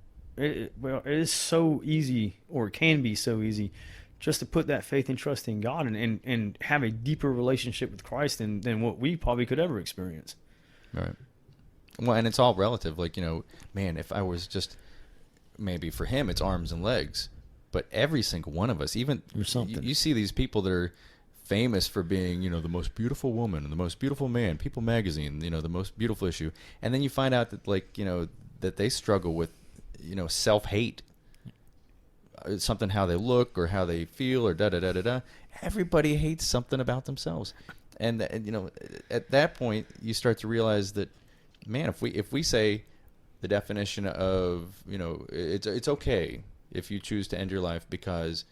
well, it is so easy, or it can be so easy, just to put that faith and trust in God and have a deeper relationship with Christ than what we probably could ever experience. Right. Well, and it's all relative. Like, man, if I was just, maybe for him it's arms and legs, but every single one of us, even you see these people that are famous for being, the most beautiful woman and the most beautiful man, People Magazine, the most beautiful issue, and then you find out that that they struggle with, self-hate. Something how they look or how they feel or da-da-da-da-da. Everybody hates something about themselves. And at that point, you start to realize that, man, if we say the definition of, it's okay if you choose to end your life because,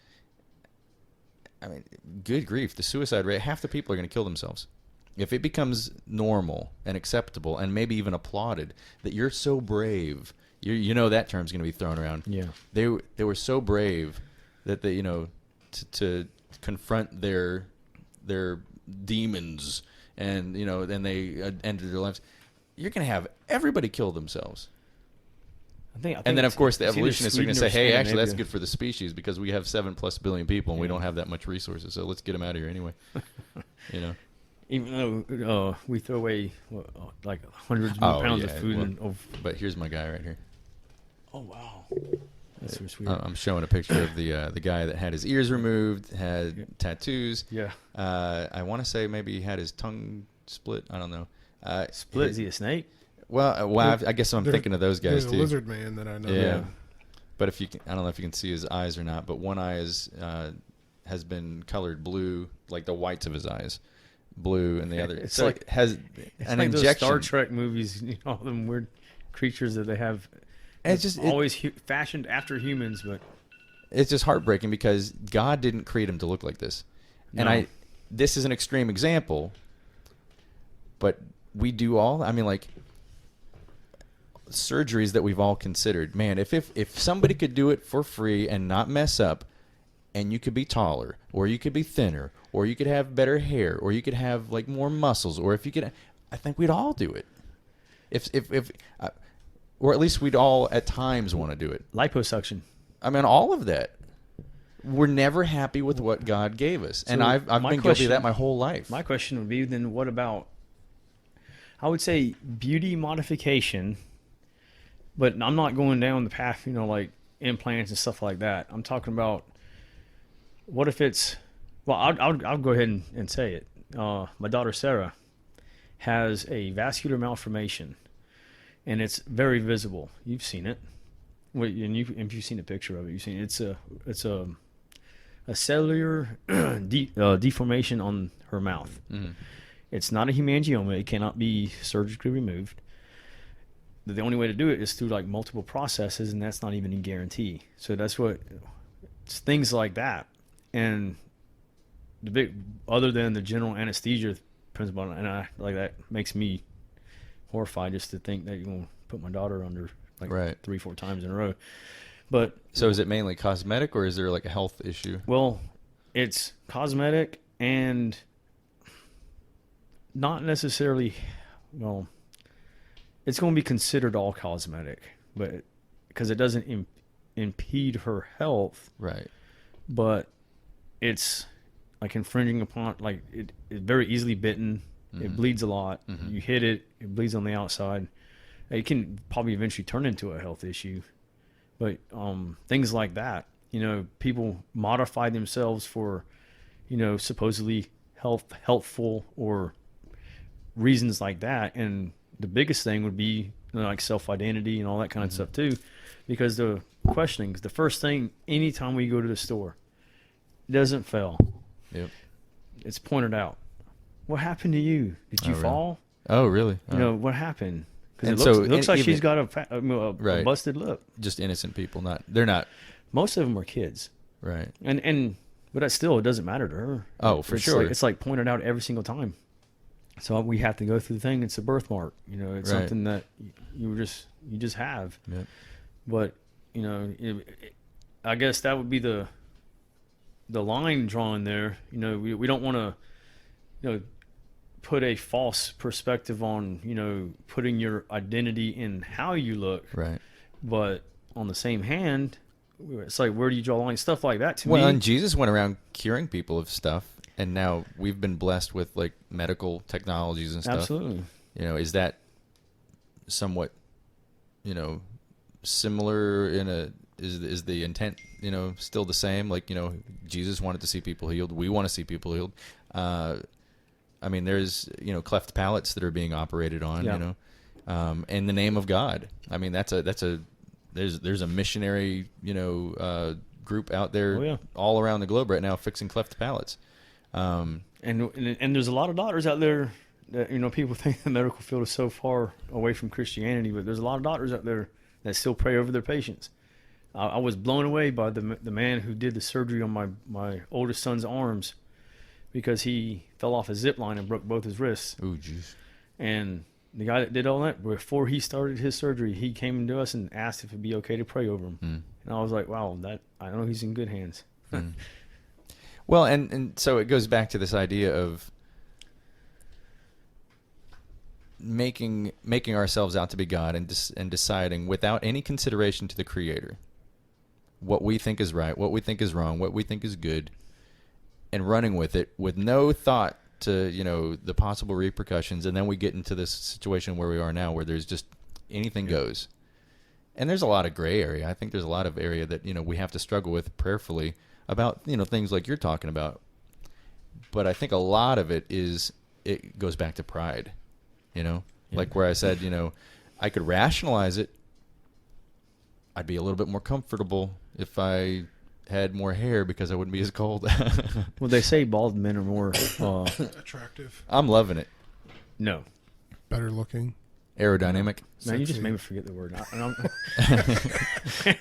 I mean, good grief, the suicide rate, half the people are going to kill themselves. If it becomes normal and acceptable and maybe even applauded that you're so brave, that term's going to be thrown around. Yeah. They were so brave that they, to confront their demons and, then they ended their lives. You're going to have everybody kill themselves. I think and then, of course, the evolutionists are going to say, hey, actually, that's maybe. good for the species because we have 7+ billion people and we don't have that much resources. So let's get them out of here anyway. Even though we throw away like hundreds more pounds of food. But here's my guy right here. Oh, wow. That's so sweet. I'm showing a picture of the guy that had his ears removed, had tattoos. Yeah. I want to say maybe he had his tongue split. I don't know. Split? Is he a snake? Well, I guess I'm thinking of those guys there's too. a lizard man that I know. Yeah. But I don't know if you can see his eyes or not. But one eye has been colored blue, like the whites of his eyes, blue, and the other It's so like it has it's an like injection. those Star Trek movies, all them weird creatures that they have. It's just always fashioned after humans, but it's just heartbreaking because God didn't create him to look like this. No. And this is an extreme example, but we do all. I mean, like surgeries that we've all considered. Man, if somebody could do it for free and not mess up, and you could be taller, or you could be thinner, or you could have better hair, or you could have like more muscles, or if you could, I think we'd all do it. Or at least we'd all at times want to do it. liposuction. I mean, all of that. We're never happy with what God gave us, and I've been guilty of that my whole life. My question would be then, what about? I would say beauty modification, but I'm not going down the path, like implants and stuff like that. I'm talking about what if it's, well, I'll go ahead and say it. My daughter Sarah has a vascular malformation, and it's very visible. You've seen it, and if you've seen a picture of it, you've seen it. It's a cellular deformation on her mouth. Mm-hmm. It's not a hemangioma. It cannot be surgically removed. The only way to do it is through like multiple processes, and that's not even a guarantee. So it's things like that. And the big, other than the general anesthesia principle, and that makes me horrified just to think that you're going to put my daughter under like 3-4 times in a row. But so is it mainly cosmetic, or is there like a health issue? Well, it's cosmetic and not necessarily, well, it's going to be considered all cosmetic, but because it doesn't impede her health. Right. But it's like infringing upon, like it's very easily bitten. Mm-hmm. It bleeds a lot. Mm-hmm. You hit it, it bleeds on the outside. It can probably eventually turn into a health issue. But things like that, people modify themselves for, supposedly healthful or reasons like that. And the biggest thing would be like self-identity and all that kind of stuff too, because the questioning, the first thing anytime we go to the store, it doesn't fail. Yep. It's pointed out. What happened to you? Did you fall? Oh, really? What happened? Because it looks like she's got a busted lip. Just innocent people, they're not. Most of them are kids. Right. But it doesn't matter to her. Oh, for sure. It's like pointed out every single time. So we have to go through the thing. It's a birthmark. It's something that you just have. Yep. But I guess that would be the line drawn there. We don't want to put a false perspective on putting your identity in how you look. Right. But on the same hand, it's like, where do you draw the line? Stuff like that to Well, me. and Jesus went around curing people of stuff, and now we've been blessed with like medical technologies and stuff. Absolutely. Is that somewhat, similar in a is the intent, still the same? Like, Jesus wanted to see people healed. We want to see people healed. I mean, there's, cleft palates that are being operated on, in the name of God. I mean, there's a missionary, group out there all around the globe right now fixing cleft palates. And there's a lot of doctors out there that, people think the medical field is so far away from Christianity, but there's a lot of doctors out there that still pray over their patients. I was blown away by the man who did the surgery on my oldest son's arms because he fell off a zip line and broke both his wrists. Oh, jeez. And the guy that did all that, before he started his surgery, he came to us and asked if it'd be okay to pray over him. And I was like, wow, I know he's in good hands. Well, and so it goes back to this idea of making ourselves out to be God and deciding without any consideration to the Creator what we think is right, what we think is wrong, what we think is good, and running with it with no thought to the possible repercussions. And then we get into this situation where we are now, where there's just anything goes, and there's a lot of gray area. I think there's a lot of area that we have to struggle with prayerfully about things like you're talking about. But I think a lot of it goes back to pride. Like where I said, I could rationalize it. I'd be a little bit more comfortable if I had more hair because I wouldn't be as cold. Well, they say bald men are more attractive. I'm loving it. No. Better looking. Aerodynamic. Man, you just made me forget the word.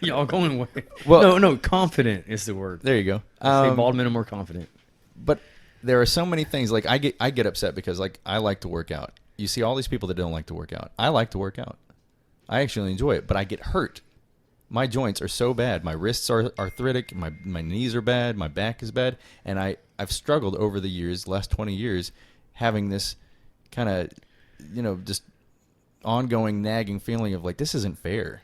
Y'all going away. Well, no, confident is the word. There you go. Say bald men are more confident. But there are so many things. Like I get upset because like I like to work out. You see all these people that don't like to work out. I like to work out. I actually enjoy it, but I get hurt. My joints are so bad. My wrists are arthritic. My knees are bad. My back is bad. And I've struggled over the years, last 20 years, having this kind of, just ongoing nagging feeling of like, this isn't fair.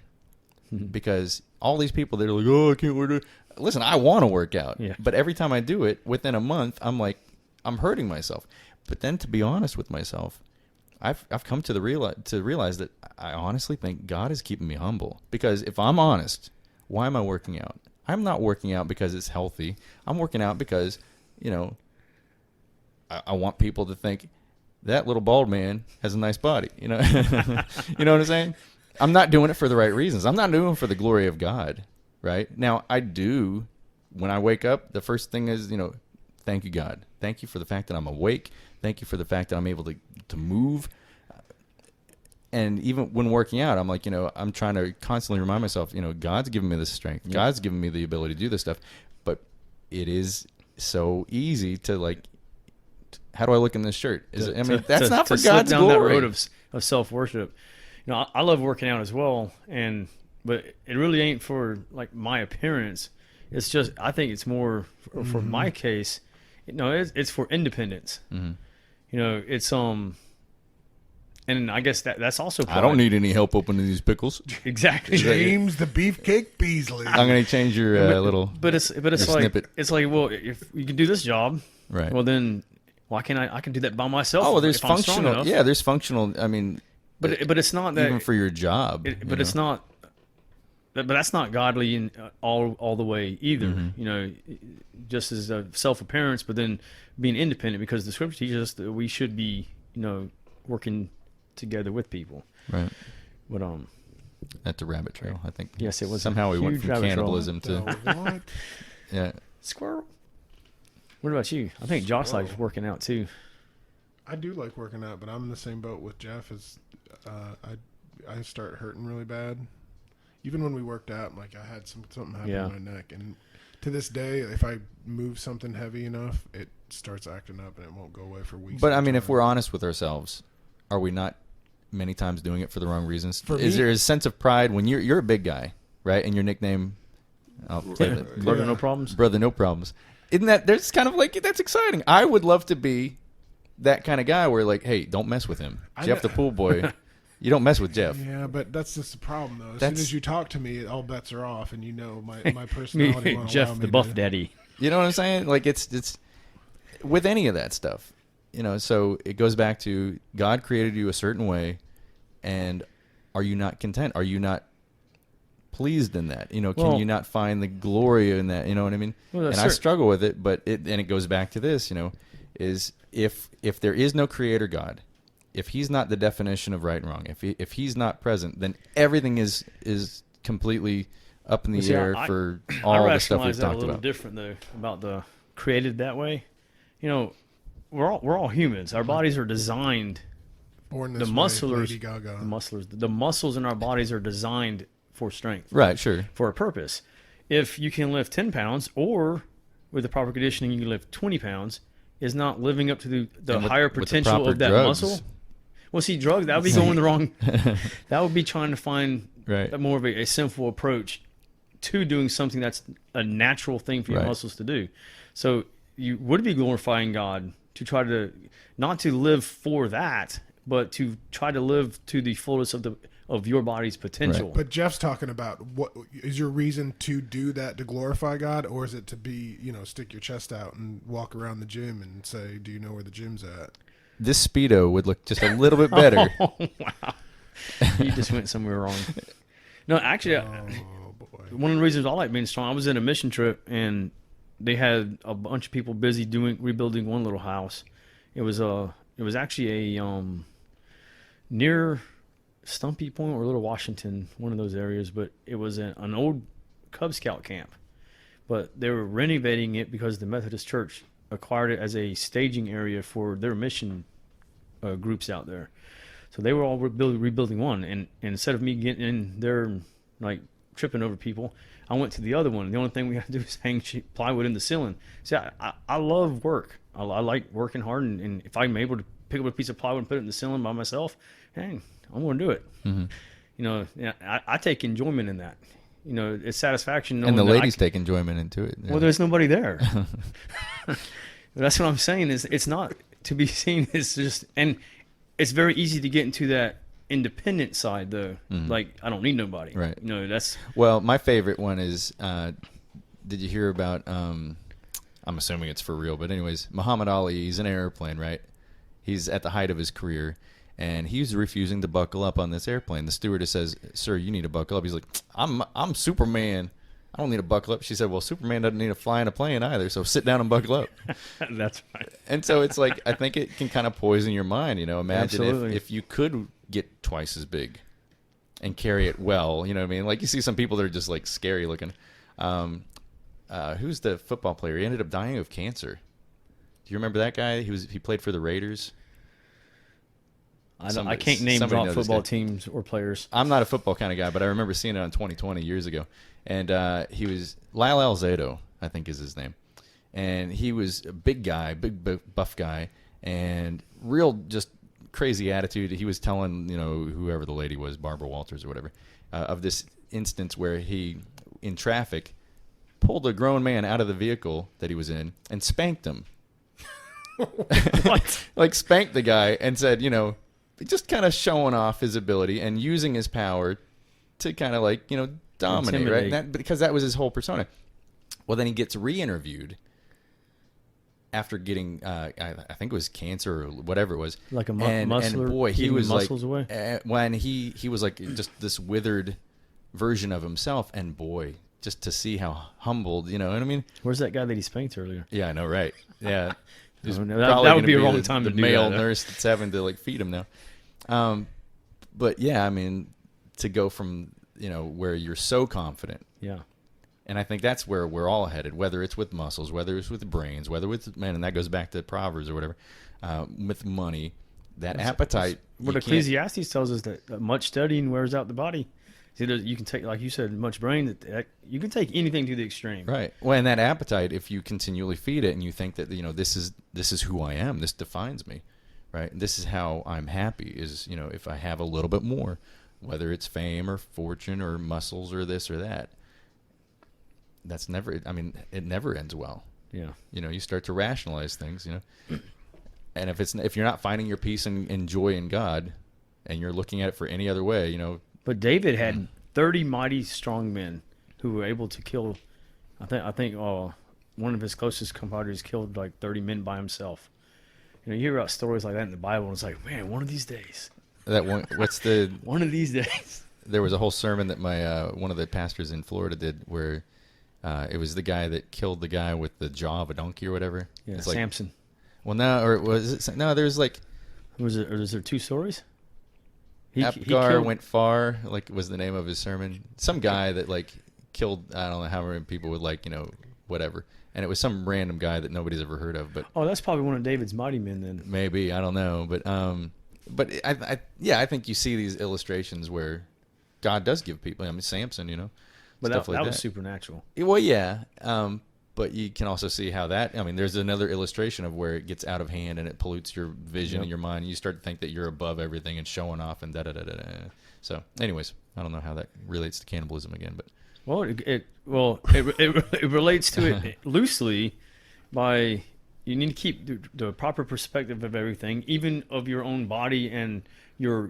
Because all these people that are like, oh, I can't work out. Listen, I want to work out. Yeah. But every time I do it, within a month, I'm like, I'm hurting myself. But then to be honest with myself, I've come to realize that I honestly think God is keeping me humble. Because if I'm honest, why am I working out? I'm not working out because it's healthy. I'm working out because, I want people to think that little bald man has a nice body. You know what I'm saying? I'm not doing it for the right reasons. I'm not doing it for the glory of God. Right? Now, I do, when I wake up, the first thing is, thank you, God. Thank you for the fact that I'm awake. Thank you for the fact that I'm able to move. And even when working out, I'm like, I'm trying to constantly remind myself, God's given me this strength. Yep. God's given me the ability to do this stuff. But it is so easy to like, how do I look in this shirt? That's not for God's down glory. That road of self-worship. I love working out as well, but it really ain't for like my appearance. It's just, I think it's more for my case. It's for independence. Mm-hmm. It's and I guess that's also pride. I don't need any help opening these pickles. Exactly. James the Beefcake Beasley. I'm going to change your little. But it's like snippet. It's like, well, if you can do this job, right? Well, then why can't I can do that by myself? Oh, well, there's if I'm strong functional. enough. Yeah, there's functional. I mean, but it's not that even for your job. It's not. But that's not godly in all the way either. Mm-hmm. Just as a self-appearance, but then being independent, because the scripture teaches us that we should be, working together with people. Right. But at the rabbit trail, I think. Yes, it was. Somehow we went from cannibalism to. What? Yeah. Squirrel. What about you? I think Josh likes working out too. I do like working out, but I'm in the same boat with Jeff. As I start hurting really bad. Even when we worked out, like I had something happen in my neck, and to this day, if I move something heavy enough, it starts acting up and it won't go away for weeks. But I mean, if we're honest with ourselves, are we not many times doing it for the wrong reasons? There a sense of pride when you're a big guy, right? And your nickname, Brother No Problems. Brother No Problems. Isn't that there's kind of like that's exciting? I would love to be that kind of guy where like, hey, don't mess with him, Jeff the pool boy. You don't mess with Jeff. Yeah, but that's just the problem, though. As That's- soon as you talk to me, all bets are off, and my Me, personality won't allow Jeff, me the buff to- daddy. You know what I'm saying? Like it's with any of that stuff, so it goes back to God created you a certain way, and are you not content? Are you not pleased in that? Can Well- you not find the glory in that? You know what I mean? Well, And that's I cer- struggle with it, but it goes back to this, is if there is no creator God, if he's not the definition of right and wrong, if he's not present, then everything is completely up in the Well, see, air I- for I all the stuff we've rationalize that a talked little about. different though about the created that way. We're all humans. Our bodies are designed. Born The this way, musclers, Lady Gaga. the muscles in our bodies are designed for strength, Right, sure. for a purpose. If you can lift 10 pounds, or with the proper conditioning, you can lift 20 pounds, is not living up to the And with- higher with the potential proper of that drugs. muscle. Well, see, drugs, that would be going the wrong. That would be trying to find Right. more of a sinful approach to doing something that's a natural thing for your Right. muscles to do. So you would be glorifying God to try to not to live for that, but to try to live to the fullest of your body's potential. But Jeff's talking about what is your reason to do that, to glorify God, or is it to be, stick your chest out and walk around the gym and say, do you know where the gym's at? This Speedo would look just a little bit better. Oh, wow. You just went somewhere wrong. No, actually, Oh, boy. one of the reasons I like being strong, I was in a mission trip and they had a bunch of people busy rebuilding one little house. It was actually a near Stumpy Point or Little Washington, one of those areas, but it was an old Cub Scout camp. But they were renovating it because the Methodist Church acquired it as a staging area for their mission groups out there. So they were all rebuilding one, and instead of me getting in there and like tripping over people, I went to the other one. The only thing we had to do is hang plywood in the ceiling. See, I love work. I like working hard, and if I'm able to pick up a piece of plywood and put it in the ceiling by myself, hey, I'm going to do it. Mm-hmm. I take enjoyment in that. It's satisfaction knowing And the that ladies take enjoyment into it. well, there's nobody there. That's what I'm saying. Is it's not to be seen. It's just, and it's very easy to get into that independent side, though. Like I don't need nobody. Right. That's Well, my favorite one is, did you hear about, I'm assuming it's for real, but anyways, Muhammad Ali, he's in an airplane, right? He's at the height of his career, and he's refusing to buckle up on this airplane. The stewardess says, "Sir, you need to buckle up." He's like, I'm Superman. I don't need to buckle up. She said, well, Superman doesn't need to fly in a plane either, so sit down and buckle up. that's right. And so it's like, I think it can kind of poison your mind, Imagine Absolutely. if you could get twice as big and carry it well, you know what I mean? Like you see some people that are just like scary looking. Who's the football player? He ended up dying of cancer. Do you remember that guy? He played for the Raiders. I can't name somebody drop know this football guy. teams or players. I'm not a football kind of guy, but I remember seeing it on 2020 years ago. And he was Lyle Alzado, I think is his name. And he was a big guy, big buff guy, and real just crazy attitude. He was telling, whoever the lady was, Barbara Walters or whatever, of this instance where he, in traffic, pulled a grown man out of the vehicle that he was in and spanked him. What? Like spanked the guy and said, just kind of showing off his ability and using his power to kind of like, dominate, right? Intimidate. Because that was his whole persona. Well, then he gets re-interviewed after getting, I think it was cancer or whatever it was. Like a and muscular, boy, he keeping was muscles like, away? when he was like just this withered version of himself. And boy, just to see how humbled, you know what I mean? Where's that guy that he spanked earlier? Yeah, I know, right? Yeah. He's No, probably that would gonna be a wrong the, time the to do male that. nurse that's having to like feed him now. But yeah, I mean, to go from where you're so confident, Yeah. and I think that's where we're all headed. Whether it's with muscles, whether it's with brains, whether it's and that goes back to Proverbs or whatever, with money, that appetite. What you can't- Ecclesiastes tells us that much studying wears out the body. See, you can take, like you said, much brain. That you can take anything to the extreme. Right. Well, and that appetite, if you continually feed it and you think that this is who I am, this defines me, right? This is how I'm happy. Is if I have a little bit more, whether it's fame or fortune or muscles or this or that, that's never. I mean, it never ends well. Yeah. You start to rationalize things. And if you're not finding your peace and joy in God, and you're looking at it for any other way, you know. But David had 30 mighty strong men who were able to kill. I think one of his closest competitors killed like 30 men by himself. You know, you hear about stories like that in the Bible, and it's like, man, one of these days. That one, one of these days. There was a whole sermon that my one of the pastors in Florida did where it was the guy that killed the guy with the jaw of a donkey or whatever. Yeah, it's like, Samson. Well, no, or was it? No, there's like. Was there two stories? Apgar went far, like was the name of his sermon. Some guy that like killed, I don't know how many people with like, you know, whatever. And it was some random guy that nobody's ever heard of. But that's probably one of David's mighty men then. Maybe, I don't know. But I think you see these illustrations where God does give people, I mean, Samson, you know. But that was supernatural. Well, yeah. But you can also see how that, I mean, there's another illustration of where it gets out of hand and it pollutes your vision and your mind. And you start to think that you're above everything and showing off and da-da-da-da-da. So, anyways, I don't know how that relates to cannibalism again, but. Well, it relates to it loosely by you need to keep the proper perspective of everything, even of your own body and your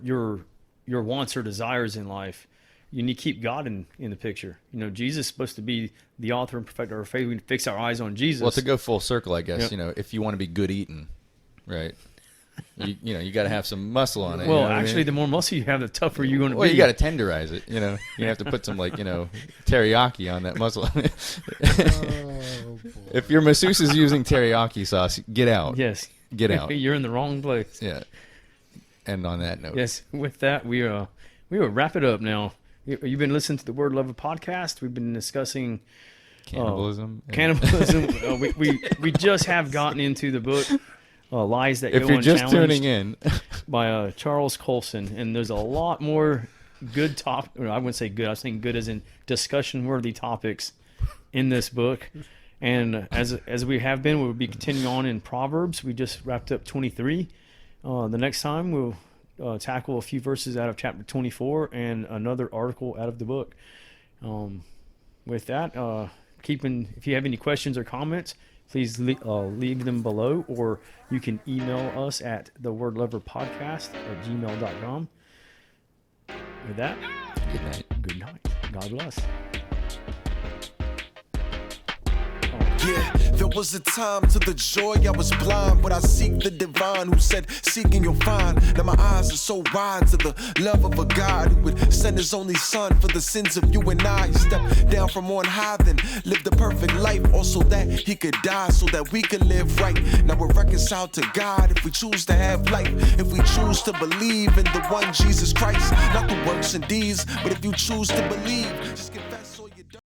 wants or desires in life. You need to keep God in the picture. You know, Jesus is supposed to be the author and perfecter of our faith. We fix our eyes on Jesus. Well, to go full circle, I guess, you know, if you want to be good eating, right? You know, you got to have some muscle on it. Well, you know actually, the more muscle you have, the tougher you're going to be. Well, you got to tenderize it. You know, you have to put some like, you know, teriyaki on that muscle. If your masseuse is using teriyaki sauce, get out. Yes, get out. You're in the wrong place. Yeah. And on that note, yes. With that, we will wrap it up now. You've been listening to the Word Lover podcast. We've been discussing cannibalism. We just have gotten into the book Lies That Go Unchallenged. If you're just tuning in, by Charles Colson, and there's a lot more good I wouldn't say good. I was saying good as in discussion-worthy topics in this book. And as we have been, we'll be continuing on in Proverbs. We just wrapped up 23. The next time we'll tackle a few verses out of chapter 24 and another article out of the book. With that, if you have any questions or comments, please leave them below, or you can email us at thewordloverpodcast@gmail.com. With that, good night. Good night. God bless. Yeah, there was a time to the joy I was blind, but I seek the divine who said, seeking you'll find. Now my eyes are so wide to the love of a God who would send his only son for the sins of you and I. He stepped down from on high, then lived a perfect life, also that he could die so that we could live right. Now we're reconciled to God if we choose to have life, if we choose to believe in the one Jesus Christ, not the works and deeds, but if you choose to believe, just give